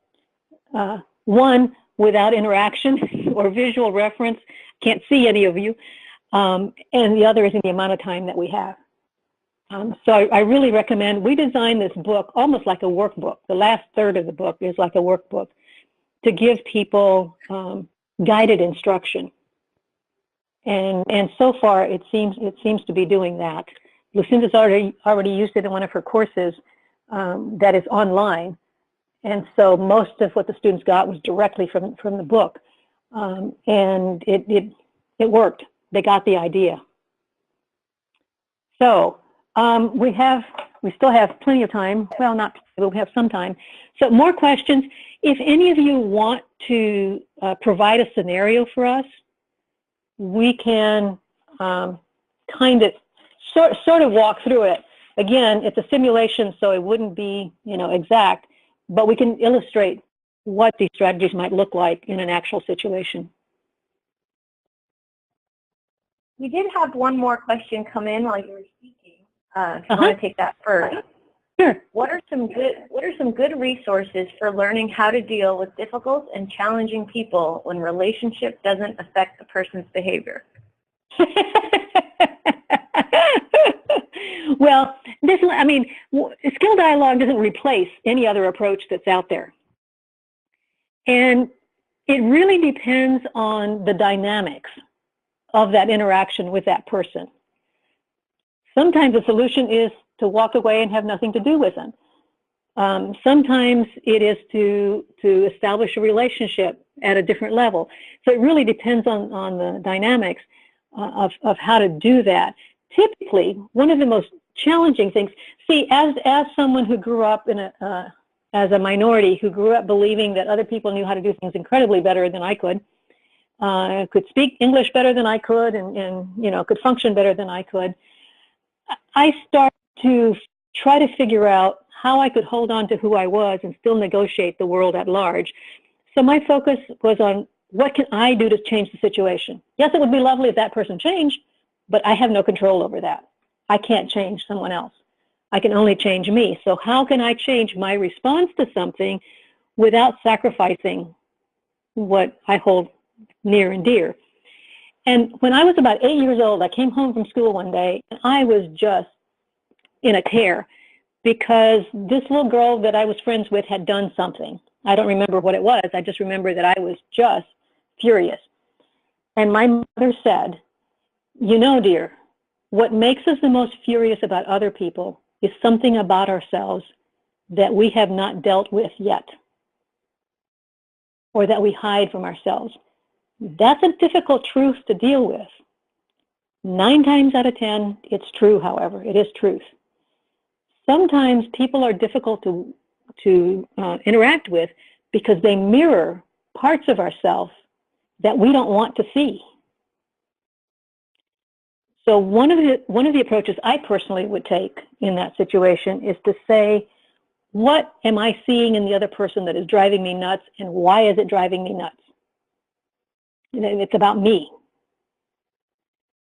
Speaker 2: One, without interaction or visual reference, can't see any of you, and the other is in the amount of time that we have. So I really recommend, we designed this book almost like a workbook. The last third of the book is like a workbook to give people guided instruction. And so far it seems to be doing that. Lucinda's already used it in one of her courses that is online. And so most of what the students got was directly from the book. And it worked. They got the idea. So we still have plenty of time. Well, not plenty, but we have some time. So more questions. If any of you want to provide a scenario for us, we can kind of sort of walk through it. Again, it's a simulation, so it wouldn't be, you know, exact, but we can illustrate what these strategies might look like in an actual situation.
Speaker 1: We did have one more question come in while you were speaking. If you want to take that first.
Speaker 2: Sure.
Speaker 1: What are some good resources for learning how to deal with difficult and challenging people when relationship doesn't affect the person's behavior?
Speaker 2: Well, skill dialogue doesn't replace any other approach that's out there. And it really depends on the dynamics of that interaction with that person. Sometimes the solution is to walk away and have nothing to do with them. Sometimes it is to establish a relationship at a different level. So it really depends on the dynamics of how to do that. Typically, one of the most challenging things. See, as someone who grew up in as a minority, who grew up believing that other people knew how to do things incredibly better than I could speak English better than I could, and you know, could function better than I could, I started to try to figure out how I could hold on to who I was and still negotiate the world at large. So my focus was on what can I do to change the situation. Yes, it would be lovely if that person changed, but I have no control over that. I can't change someone else. I can only change me. So how can I change my response to something without sacrificing what I hold near and dear? And when I was about 8 years old, I came home from school one day, and I was just in a tear because this little girl that I was friends with had done something. I don't remember what it was. I just remember that I was just furious. And my mother said, you know, dear, what makes us the most furious about other people is something about ourselves that we have not dealt with yet, or that we hide from ourselves. That's a difficult truth to deal with. 9 times out of 10, it's true, however. It is truth. Sometimes people are difficult to interact with because they mirror parts of ourselves that we don't want to see. So one of the approaches I personally would take in that situation is to say, what am I seeing in the other person that is driving me nuts, and why is it driving me nuts? And it's about me.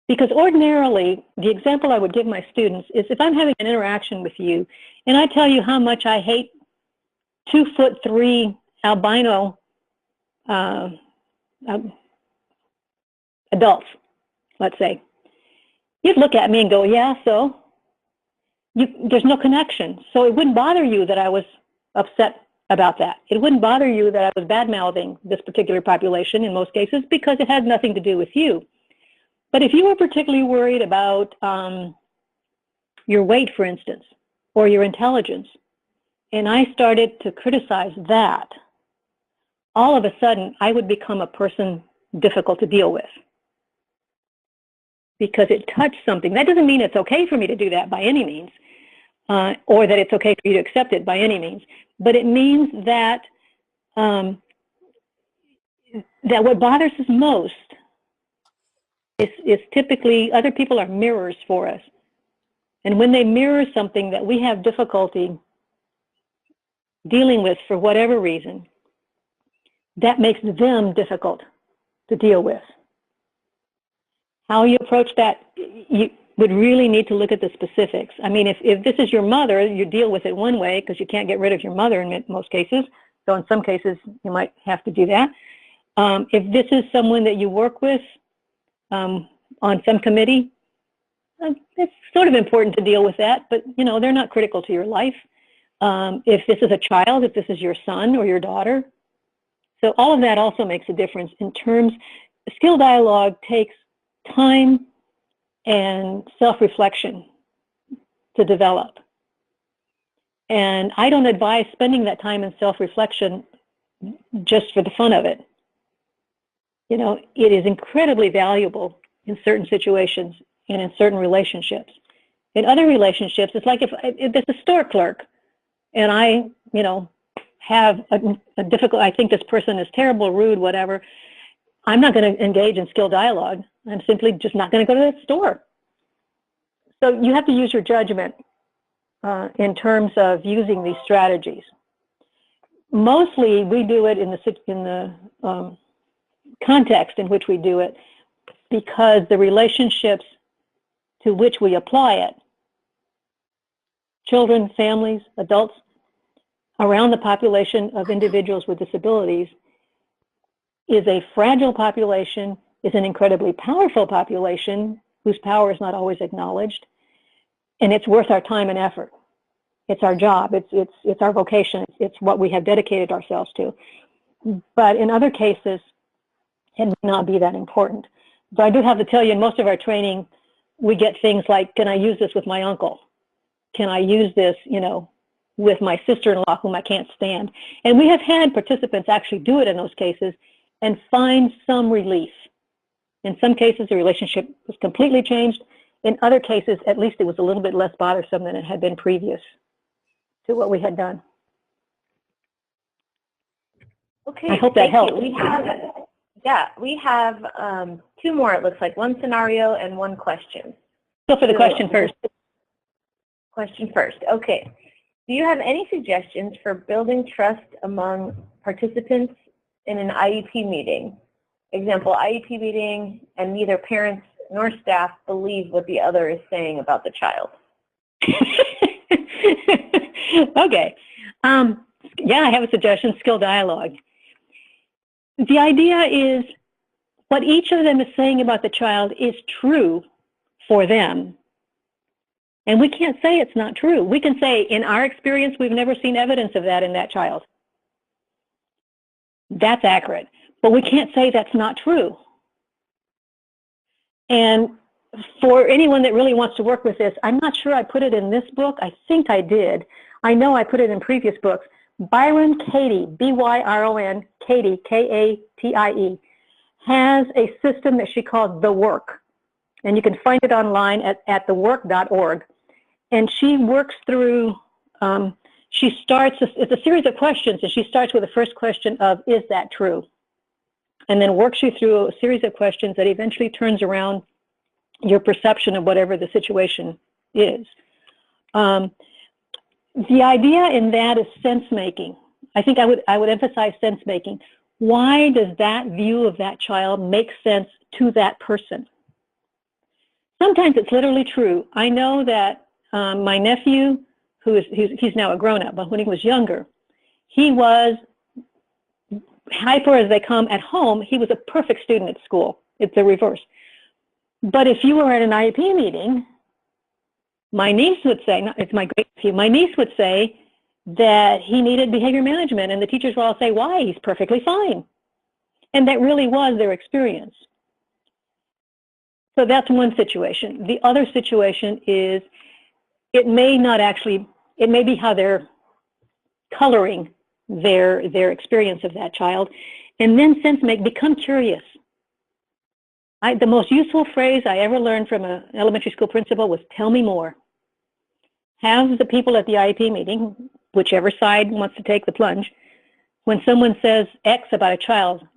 Speaker 2: Because ordinarily, the example I would give my students is if I'm having an interaction with you and I tell you how much I hate 2'3" albino adults, let's say, you'd look at me and go, yeah, so? There's no connection. So it wouldn't bother you that I was upset about that. It wouldn't bother you that I was bad-mouthing this particular population in most cases because it had nothing to do with you. But if you were particularly worried about your weight, for instance, or your intelligence, and I started to criticize that, all of a sudden I would become a person difficult to deal with because it touched something. That doesn't mean it's okay for me to do that by any means, or that it's okay for you to accept it by any means. But it means that that what bothers us most is typically other people are mirrors for us. And when they mirror something that we have difficulty dealing with for whatever reason, that makes them difficult to deal with. How you approach that, you would really need to look at the specifics. I mean, if this is your mother, you deal with it one way because you can't get rid of your mother in most cases. So in some cases, you might have to do that. If this is someone that you work with on some committee, it's sort of important to deal with that, but you know, they're not critical to your life. If this is a child, if this is your son or your daughter. So all of that also makes a difference in terms, skill dialogue takes time and self-reflection to develop. And I don't advise spending that time in self-reflection just for the fun of it. You know, it is incredibly valuable in certain situations and in certain relationships. In other relationships, it's like if there's a store clerk and I, you know, have a difficult, I think this person is terrible, rude, whatever, I'm not going to engage in skill dialogue. I'm simply just not going to go to that store. So you have to use your judgment in terms of using these strategies. Mostly we do it in the context in which we do it because the relationships to which we apply it, children, families, adults, around the population of individuals with disabilities is a fragile population, is an incredibly powerful population whose power is not always acknowledged, and it's worth our time and effort. It's our job, it's our vocation, it's what we have dedicated ourselves to. But in other cases, it may not be that important. But I do have to tell you, in most of our training, we get things like, can I use this with my uncle? Can I use this, you know, with my sister-in-law whom I can't stand? And we have had participants actually do it in those cases and find some relief. In some cases, the relationship was completely changed. in other cases, at least it was a little bit less bothersome than it had been previous to what we had done.
Speaker 1: Okay,
Speaker 2: I hope that helps.
Speaker 1: We have 2 more, it looks like, 1 scenario and 1 question.
Speaker 2: Go for the question first.
Speaker 1: Question first, okay. Do you have any suggestions for building trust among participants in an IEP meeting? Example, IEP meeting and neither parents nor staff believe what the other is saying about the child.
Speaker 2: Okay. Yeah, I have a suggestion, skill dialogue. The idea is what each of them is saying about the child is true for them. And we can't say it's not true. We can say, in our experience, we've never seen evidence of that in that child. That's accurate. But we can't say that's not true. And for anyone that really wants to work with this, I'm not sure I put it in this book. I think I did. I know I put it in previous books. Byron Katie, B-Y-R-O-N, Katie, K-A-T-I-E, has a system that she calls The Work. And you can find it online at thework.org. And she works through, she starts, it's a series of questions, and she starts with the first question of, is that true? And then works you through a series of questions that eventually turns around your perception of whatever the situation is. The idea in that is sense-making. I think I would emphasize sense-making. Why does that view of that child make sense to that person? Sometimes it's literally true. I know that my nephew, he's now a grown-up, but when he was younger, he was hyper as they come at home. He was a perfect student at school. It's the reverse. But if you were at an IEP meeting, my niece would say, it's my great nephew, my niece would say that he needed behavior management, and the teachers would all say, why? He's perfectly fine. And that really was their experience. So that's one situation. The other situation is it may not actually, it may be how they're coloring their experience of that child. And then become curious. The most useful phrase I ever learned from an elementary school principal was, tell me more. Have the people at the IEP meeting, whichever side wants to take the plunge, when someone says X about a child,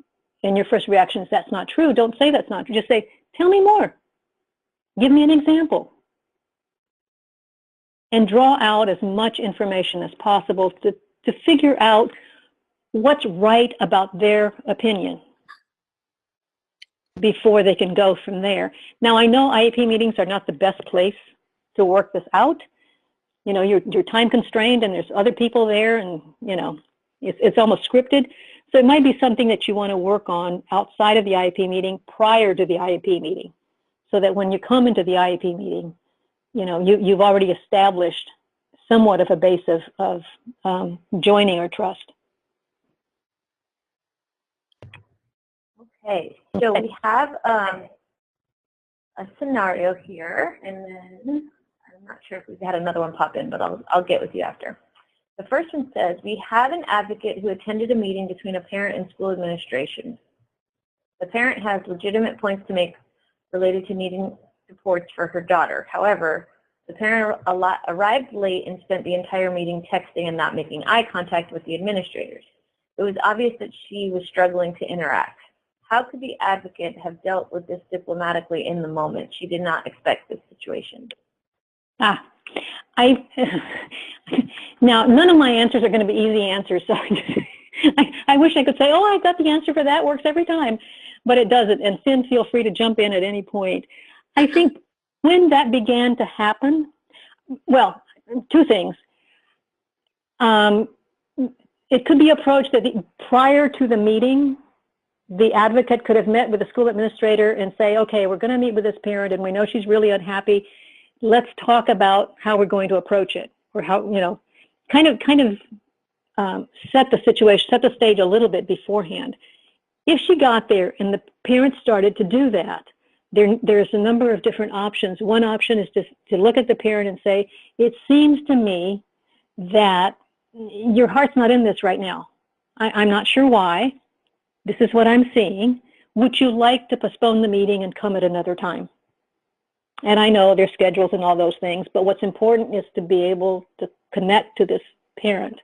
Speaker 2: and your first reaction is, that's not true, don't say that's not true. Just say, tell me more. Give me an example. And draw out as much information as possible to figure out what's right about their opinion before they can go from there. Now, I know IEP meetings are not the best place to work this out. You know, you're time constrained and there's other people there, and, you know, it's almost scripted. So it might be something that you want to work on outside of the IEP meeting prior to the IEP meeting, so that when you come into the IEP meeting, you know, you've already established somewhat of a base of joining or trust.
Speaker 1: Okay, so we have a scenario here, and then I'm not sure if we've had another one pop in, but I'll get with you after. The first one says, we have an advocate who attended a meeting between a parent and school administration. The parent has legitimate points to make related to needing supports for her daughter. However, the parent arrived late and spent the entire meeting texting and not making eye contact with the administrators. It was obvious that she was struggling to interact. How could the advocate have dealt with this diplomatically in the moment? She did not expect this situation.
Speaker 2: Now, none of my answers are going to be easy answers, so I wish I could say, oh, I got the answer for that, works every time, but it doesn't, and Sin, feel free to jump in at any point. I think when that began to happen, well, two things. It could be approached that prior to the meeting, the advocate could have met with the school administrator and say, okay, we're going to meet with this parent and we know she's really unhappy. Let's talk about how we're going to approach it, or how, you know, kind of set the situation, set the stage a little bit beforehand. If she got there and the parents started to do that, there's a number of different options. One option is to look at the parent and say, it seems to me that your heart's not in this right now. I'm not sure why. This is what I'm seeing. Would you like to postpone the meeting and come at another time? And I know their schedules and all those things, but what's important is to be able to connect to this parent.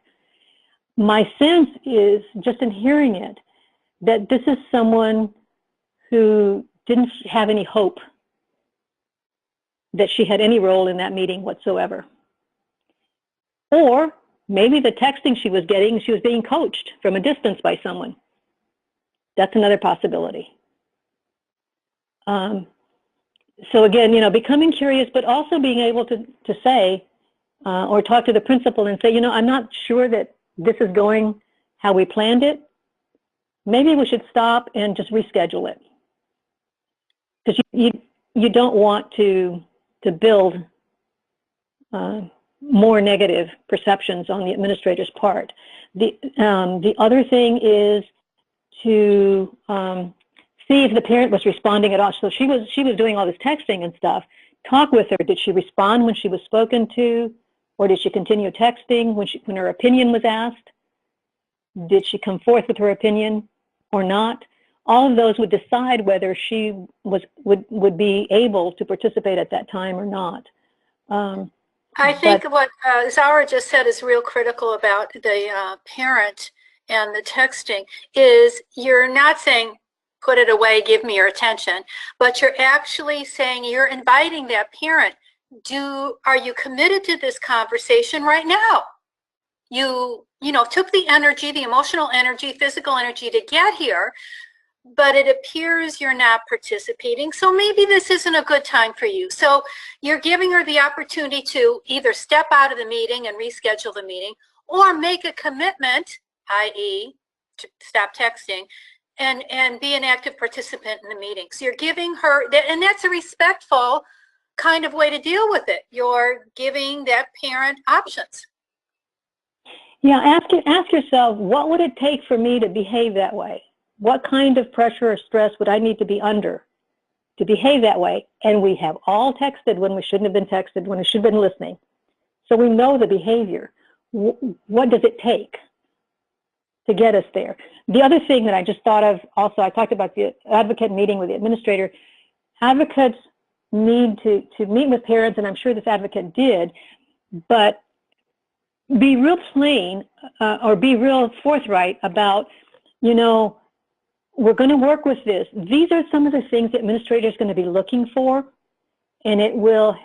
Speaker 2: My sense is, just in hearing it, that this is someone who didn't have any hope that she had any role in that meeting whatsoever. Or maybe the texting she was getting, she was being coached from a distance by someone. That's another possibility. So again, you know, becoming curious, but also being able to say, or talk to the principal and say, you know, I'm not sure that this is going how we planned it. Maybe we should stop and just reschedule it. Because you don't want to build more negative perceptions on the administrator's part. The other thing is to see if the parent was responding at all. So she was doing all this texting and stuff. Talk with her. Did she respond when she was spoken to, or did she continue texting when her opinion was asked? Did she come forth with her opinion or not? All of those would decide whether she would be able to participate at that time or not.
Speaker 3: I think what Zara just said is real critical about the parent and the texting is you're not saying, put it away, give me your attention, but you're actually saying, you're inviting that parent, are you committed to this conversation right now? You know, took the energy, the emotional energy, physical energy to get here, but it appears you're not participating. So maybe this isn't a good time for you. So you're giving her the opportunity to either step out of the meeting and reschedule the meeting, or make a commitment, i.e. to stop texting, and be an active participant in the meeting. So you're giving her, and that's a respectful kind of way to deal with it. You're giving that parent options.
Speaker 2: Yeah, ask yourself, what would it take for me to behave that way? What kind of pressure or stress would I need to be under to behave that way? And we have all texted when we shouldn't have been texted, when we should have been listening. So we know the behavior. What does it take to get us there? The other thing that I just thought of also, I talked about the advocate meeting with the administrator. Advocates need to meet with parents, and I'm sure this advocate did, but be real plain or be real forthright about, you know, we're going to work with this. These are some of the things the administrator is going to be looking for, and it will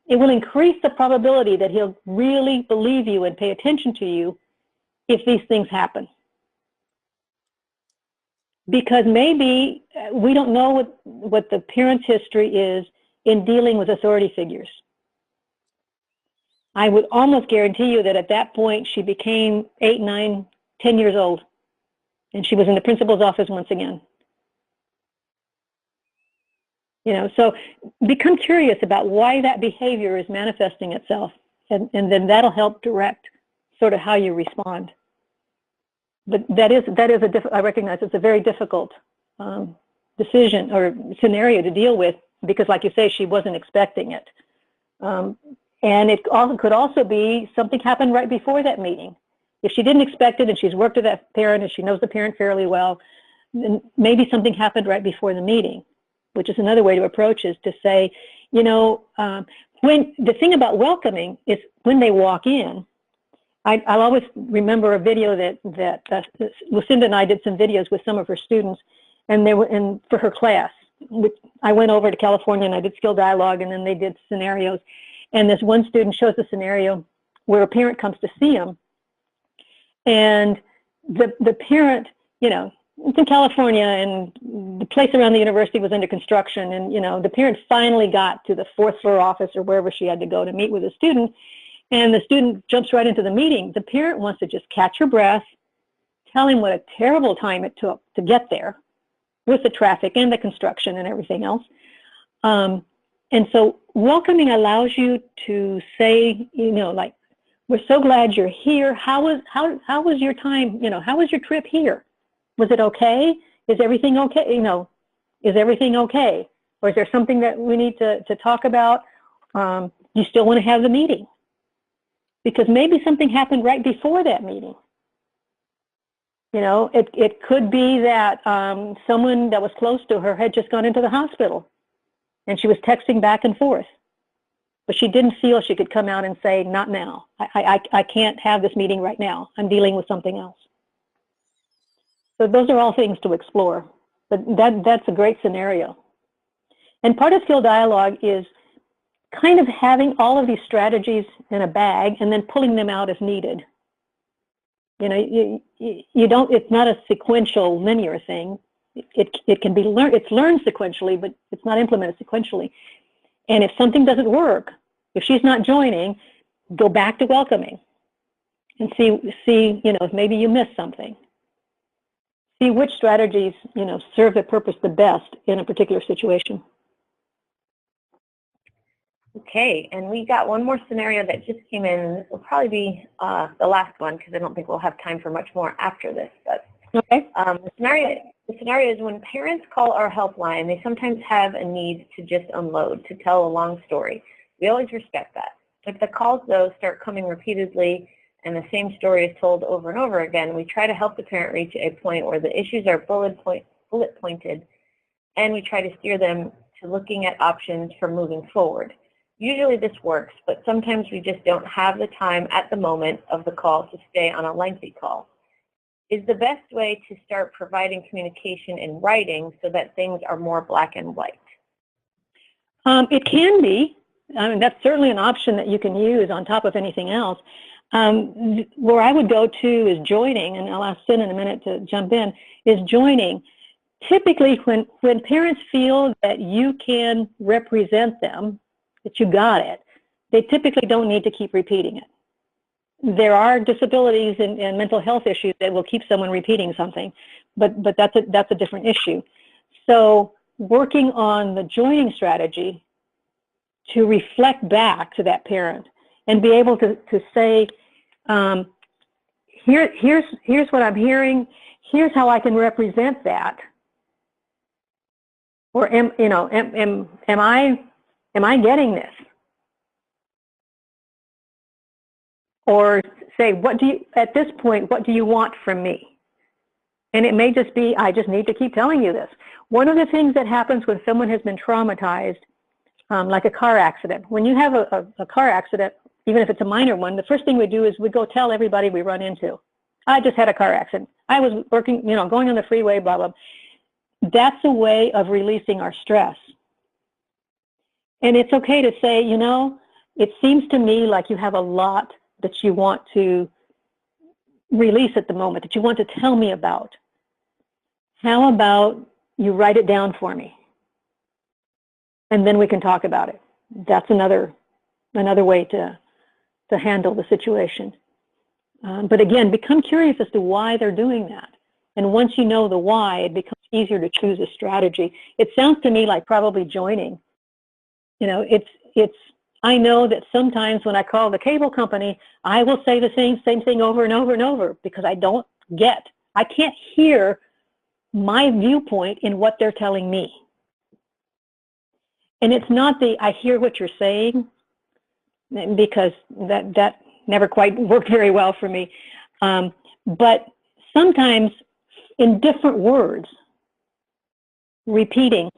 Speaker 2: increase the probability that he'll really believe you and pay attention to you if these things happen. Because maybe we don't know what the parent's history is in dealing with authority figures. I would almost guarantee you that at that point she became 8, 9, 10 years old, and she was in the principal's office once again. You know, so become curious about why that behavior is manifesting itself, and then that'll help direct sort of how you respond. But I recognize it's a very difficult decision or scenario to deal with, because like you say, she wasn't expecting it. And it could also be something happened right before that meeting. If she didn't expect it and she's worked with that parent and she knows the parent fairly well, then maybe something happened right before the meeting, which is another way to approach is to say, you know, when the thing about welcoming is when they walk in. I'll always remember a video that Lucinda and I did some videos with some of her students, and they were for her class. I went over to California and I did skill dialogue, and then they did scenarios. And this one student shows a scenario where a parent comes to see him, and the parent, you know, it's in California, and the place around the university was under construction, and, you know, the parent finally got to the 4th floor office or wherever she had to go to meet with the student, and the student jumps right into the meeting. The parent wants to just catch her breath, tell him what a terrible time it took to get there with the traffic and the construction and everything else. And so welcoming allows you to say, you know, like, we're so glad you're here. How was your time? You know, how was your trip here? Was it okay? Is everything okay? You know, is everything okay? Or is there something that we need to talk about? You still want to have the meeting? Because maybe something happened right before that meeting. You know, it could be that someone that was close to her had just gone into the hospital. and she was texting back and forth. But she didn't feel she could come out and say, not now. I can't have this meeting right now. I'm dealing with something else. So those are all things to explore. But that's a great scenario. And part of skill dialogue is kind of having all of these strategies in a bag and then pulling them out as needed. You know, you don't, it's not a sequential linear thing. It can be learned, it's learned sequentially, but it's not implemented sequentially. And if something doesn't work, if she's not joining, go back to welcoming and see, you know, if maybe you missed something. See which strategies, you know, serve the purpose the best in a particular situation.
Speaker 1: Okay, and we got one more scenario that just came in, and this will probably be the last one because I don't think we'll have time for much more after this. But
Speaker 2: okay.
Speaker 1: The scenario is when parents call our helpline, they sometimes have a need to just unload, to tell a long story. We always respect that. If the calls, though, start coming repeatedly and the same story is told over and over again, we try to help the parent reach a point where the issues are bullet pointed, and we try to steer them to looking at options for moving forward. Usually this works, but sometimes we just don't have the time at the moment of the call to stay on a lengthy call. Is the best way to start providing communication in writing so that things are more black and white?
Speaker 2: It can be. I mean, that's certainly an option that you can use on top of anything else. Where I would go to is joining, and I'll ask Sin in a minute to jump in, is joining. Typically, when parents feel that you can represent them, that you got it, they typically don't need to keep repeating it. There are disabilities and mental health issues that will keep someone repeating something, but that's a different issue. So working on the joining strategy to reflect back to that parent and be able to say, here's what I'm hearing, here's how I can represent that, or am I getting this? Or say, at this point, what do you want from me? And it may just be, I just need to keep telling you this. One of the things that happens when someone has been traumatized, like a car accident, when you have a car accident, even if it's a minor one, the first thing we do is we go tell everybody we run into, I just had a car accident. I was working, going on the freeway, blah, blah. That's a way of releasing our stress. And it's okay to say, it seems to me like you have a lot that you want to release at the moment, that you want to tell me about. How about you write it down for me? And then we can talk about it. That's another way to handle the situation. But again, become curious as to why they're doing that. And once you know the why, it becomes easier to choose a strategy. It sounds to me like probably joining. I know that sometimes when I call the cable company, I will say the same thing over and over and over because I can't hear my viewpoint in what they're telling me. And it's not I hear what you're saying, because that never quite worked very well for me. But sometimes in different words, repeating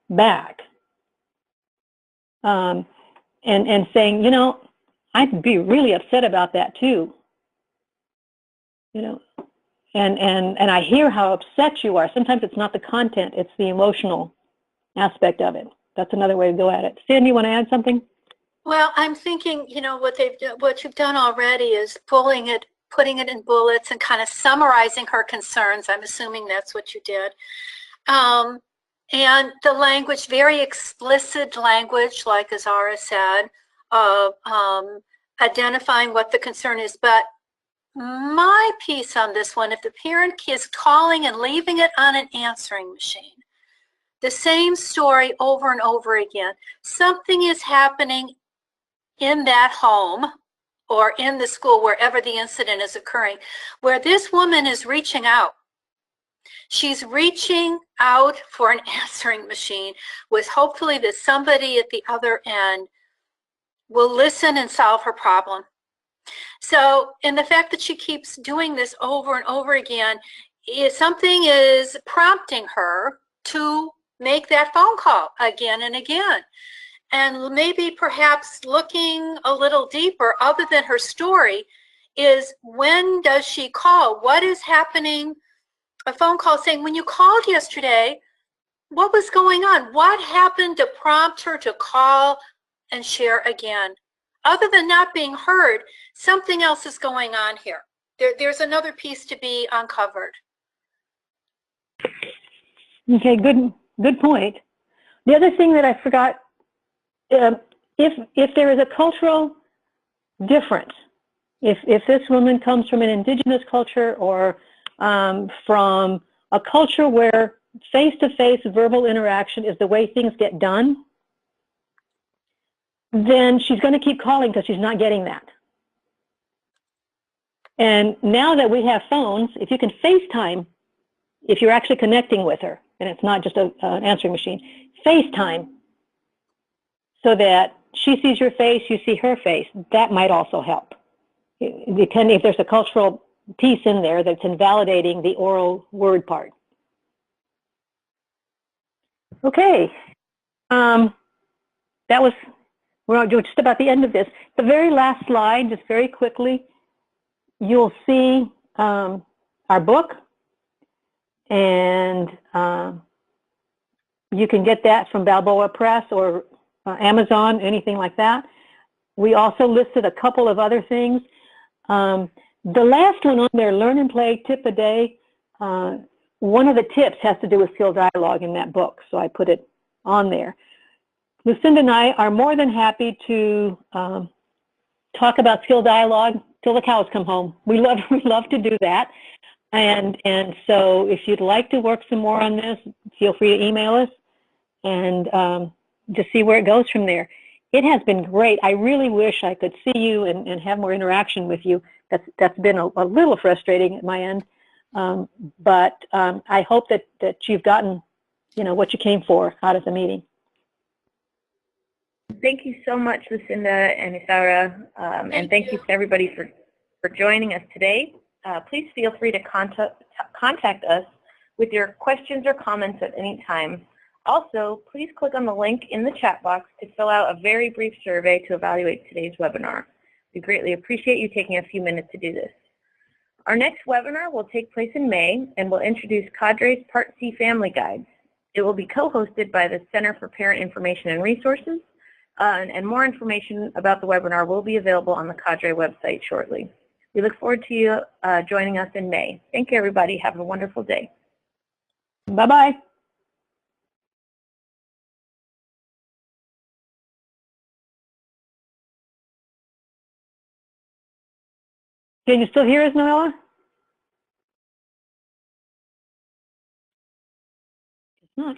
Speaker 2: back, and saying, I'd be really upset about that too. And I hear how upset you are. Sometimes it's not the content, it's the emotional aspect of it. That's another way to go at it. Sandy, you want to add something?
Speaker 3: Well, I'm thinking, what you've done already is putting it in bullets and kind of summarizing her concerns. I'm assuming that's what you did. And the language, very explicit language, like Azara said, of identifying what the concern is. But my piece on this one, if the parent is calling and leaving it on an answering machine, the same story over and over again, something is happening in that home or in the school, wherever the incident is occurring, where this woman is reaching out. She's reaching out for an answering machine with hopefully that somebody at the other end will listen and solve her problem. So, and the fact that she keeps doing this over and over again, something is prompting her to make that phone call again and again. And maybe perhaps looking a little deeper, other than her story, is when does she call? What is happening? A phone call saying, when you called yesterday, what was going on? What happened to prompt her to call and share again? Other than not being heard, something else is going on here. There's another piece to be uncovered.
Speaker 2: Okay, good point. The other thing that I forgot, if there is a cultural difference, if this woman comes from an indigenous culture or from a culture where face-to-face verbal interaction is the way things get done, then she's going to keep calling because she's not getting that. And now that we have phones, if you can FaceTime, if you're actually connecting with her, and it's not just an answering machine, FaceTime, so that she sees your face, you see her face, that might also help. Depending if there's a cultural piece in there that's invalidating the oral word part. Okay, we're just about the end of this. The very last slide, just very quickly, you'll see our book, and you can get that from Balboa Press or Amazon, anything like that. We also listed a couple of other things. The last one on there, Learn and Play Tip a Day, one of the tips has to do with skill dialogue in that book, so I put it on there. Lucinda and I are more than happy to talk about skill dialogue till the cows come home. We love to do that. And so if you'd like to work some more on this, feel free to email us and just see where it goes from there. It has been great. I really wish I could see you and have more interaction with you. That's been a little frustrating at my end. But I hope that you've gotten, what you came for out of the meeting.
Speaker 1: Thank you so much, Lucinda and Isaura, and thank you to everybody for joining us today. Please feel free to contact us with your questions or comments at any time. Also, please click on the link in the chat box to fill out a very brief survey to evaluate today's webinar. We greatly appreciate you taking a few minutes to do this. Our next webinar will take place in May and will introduce Cadre's Part C Family Guides. It will be co-hosted by the Center for Parent Information and Resources, and more information about the webinar will be available on the Cadre website shortly. We look forward to you joining us in May. Thank you, everybody. Have a wonderful day.
Speaker 2: Bye-bye. Can you still hear us, Noella? It's not.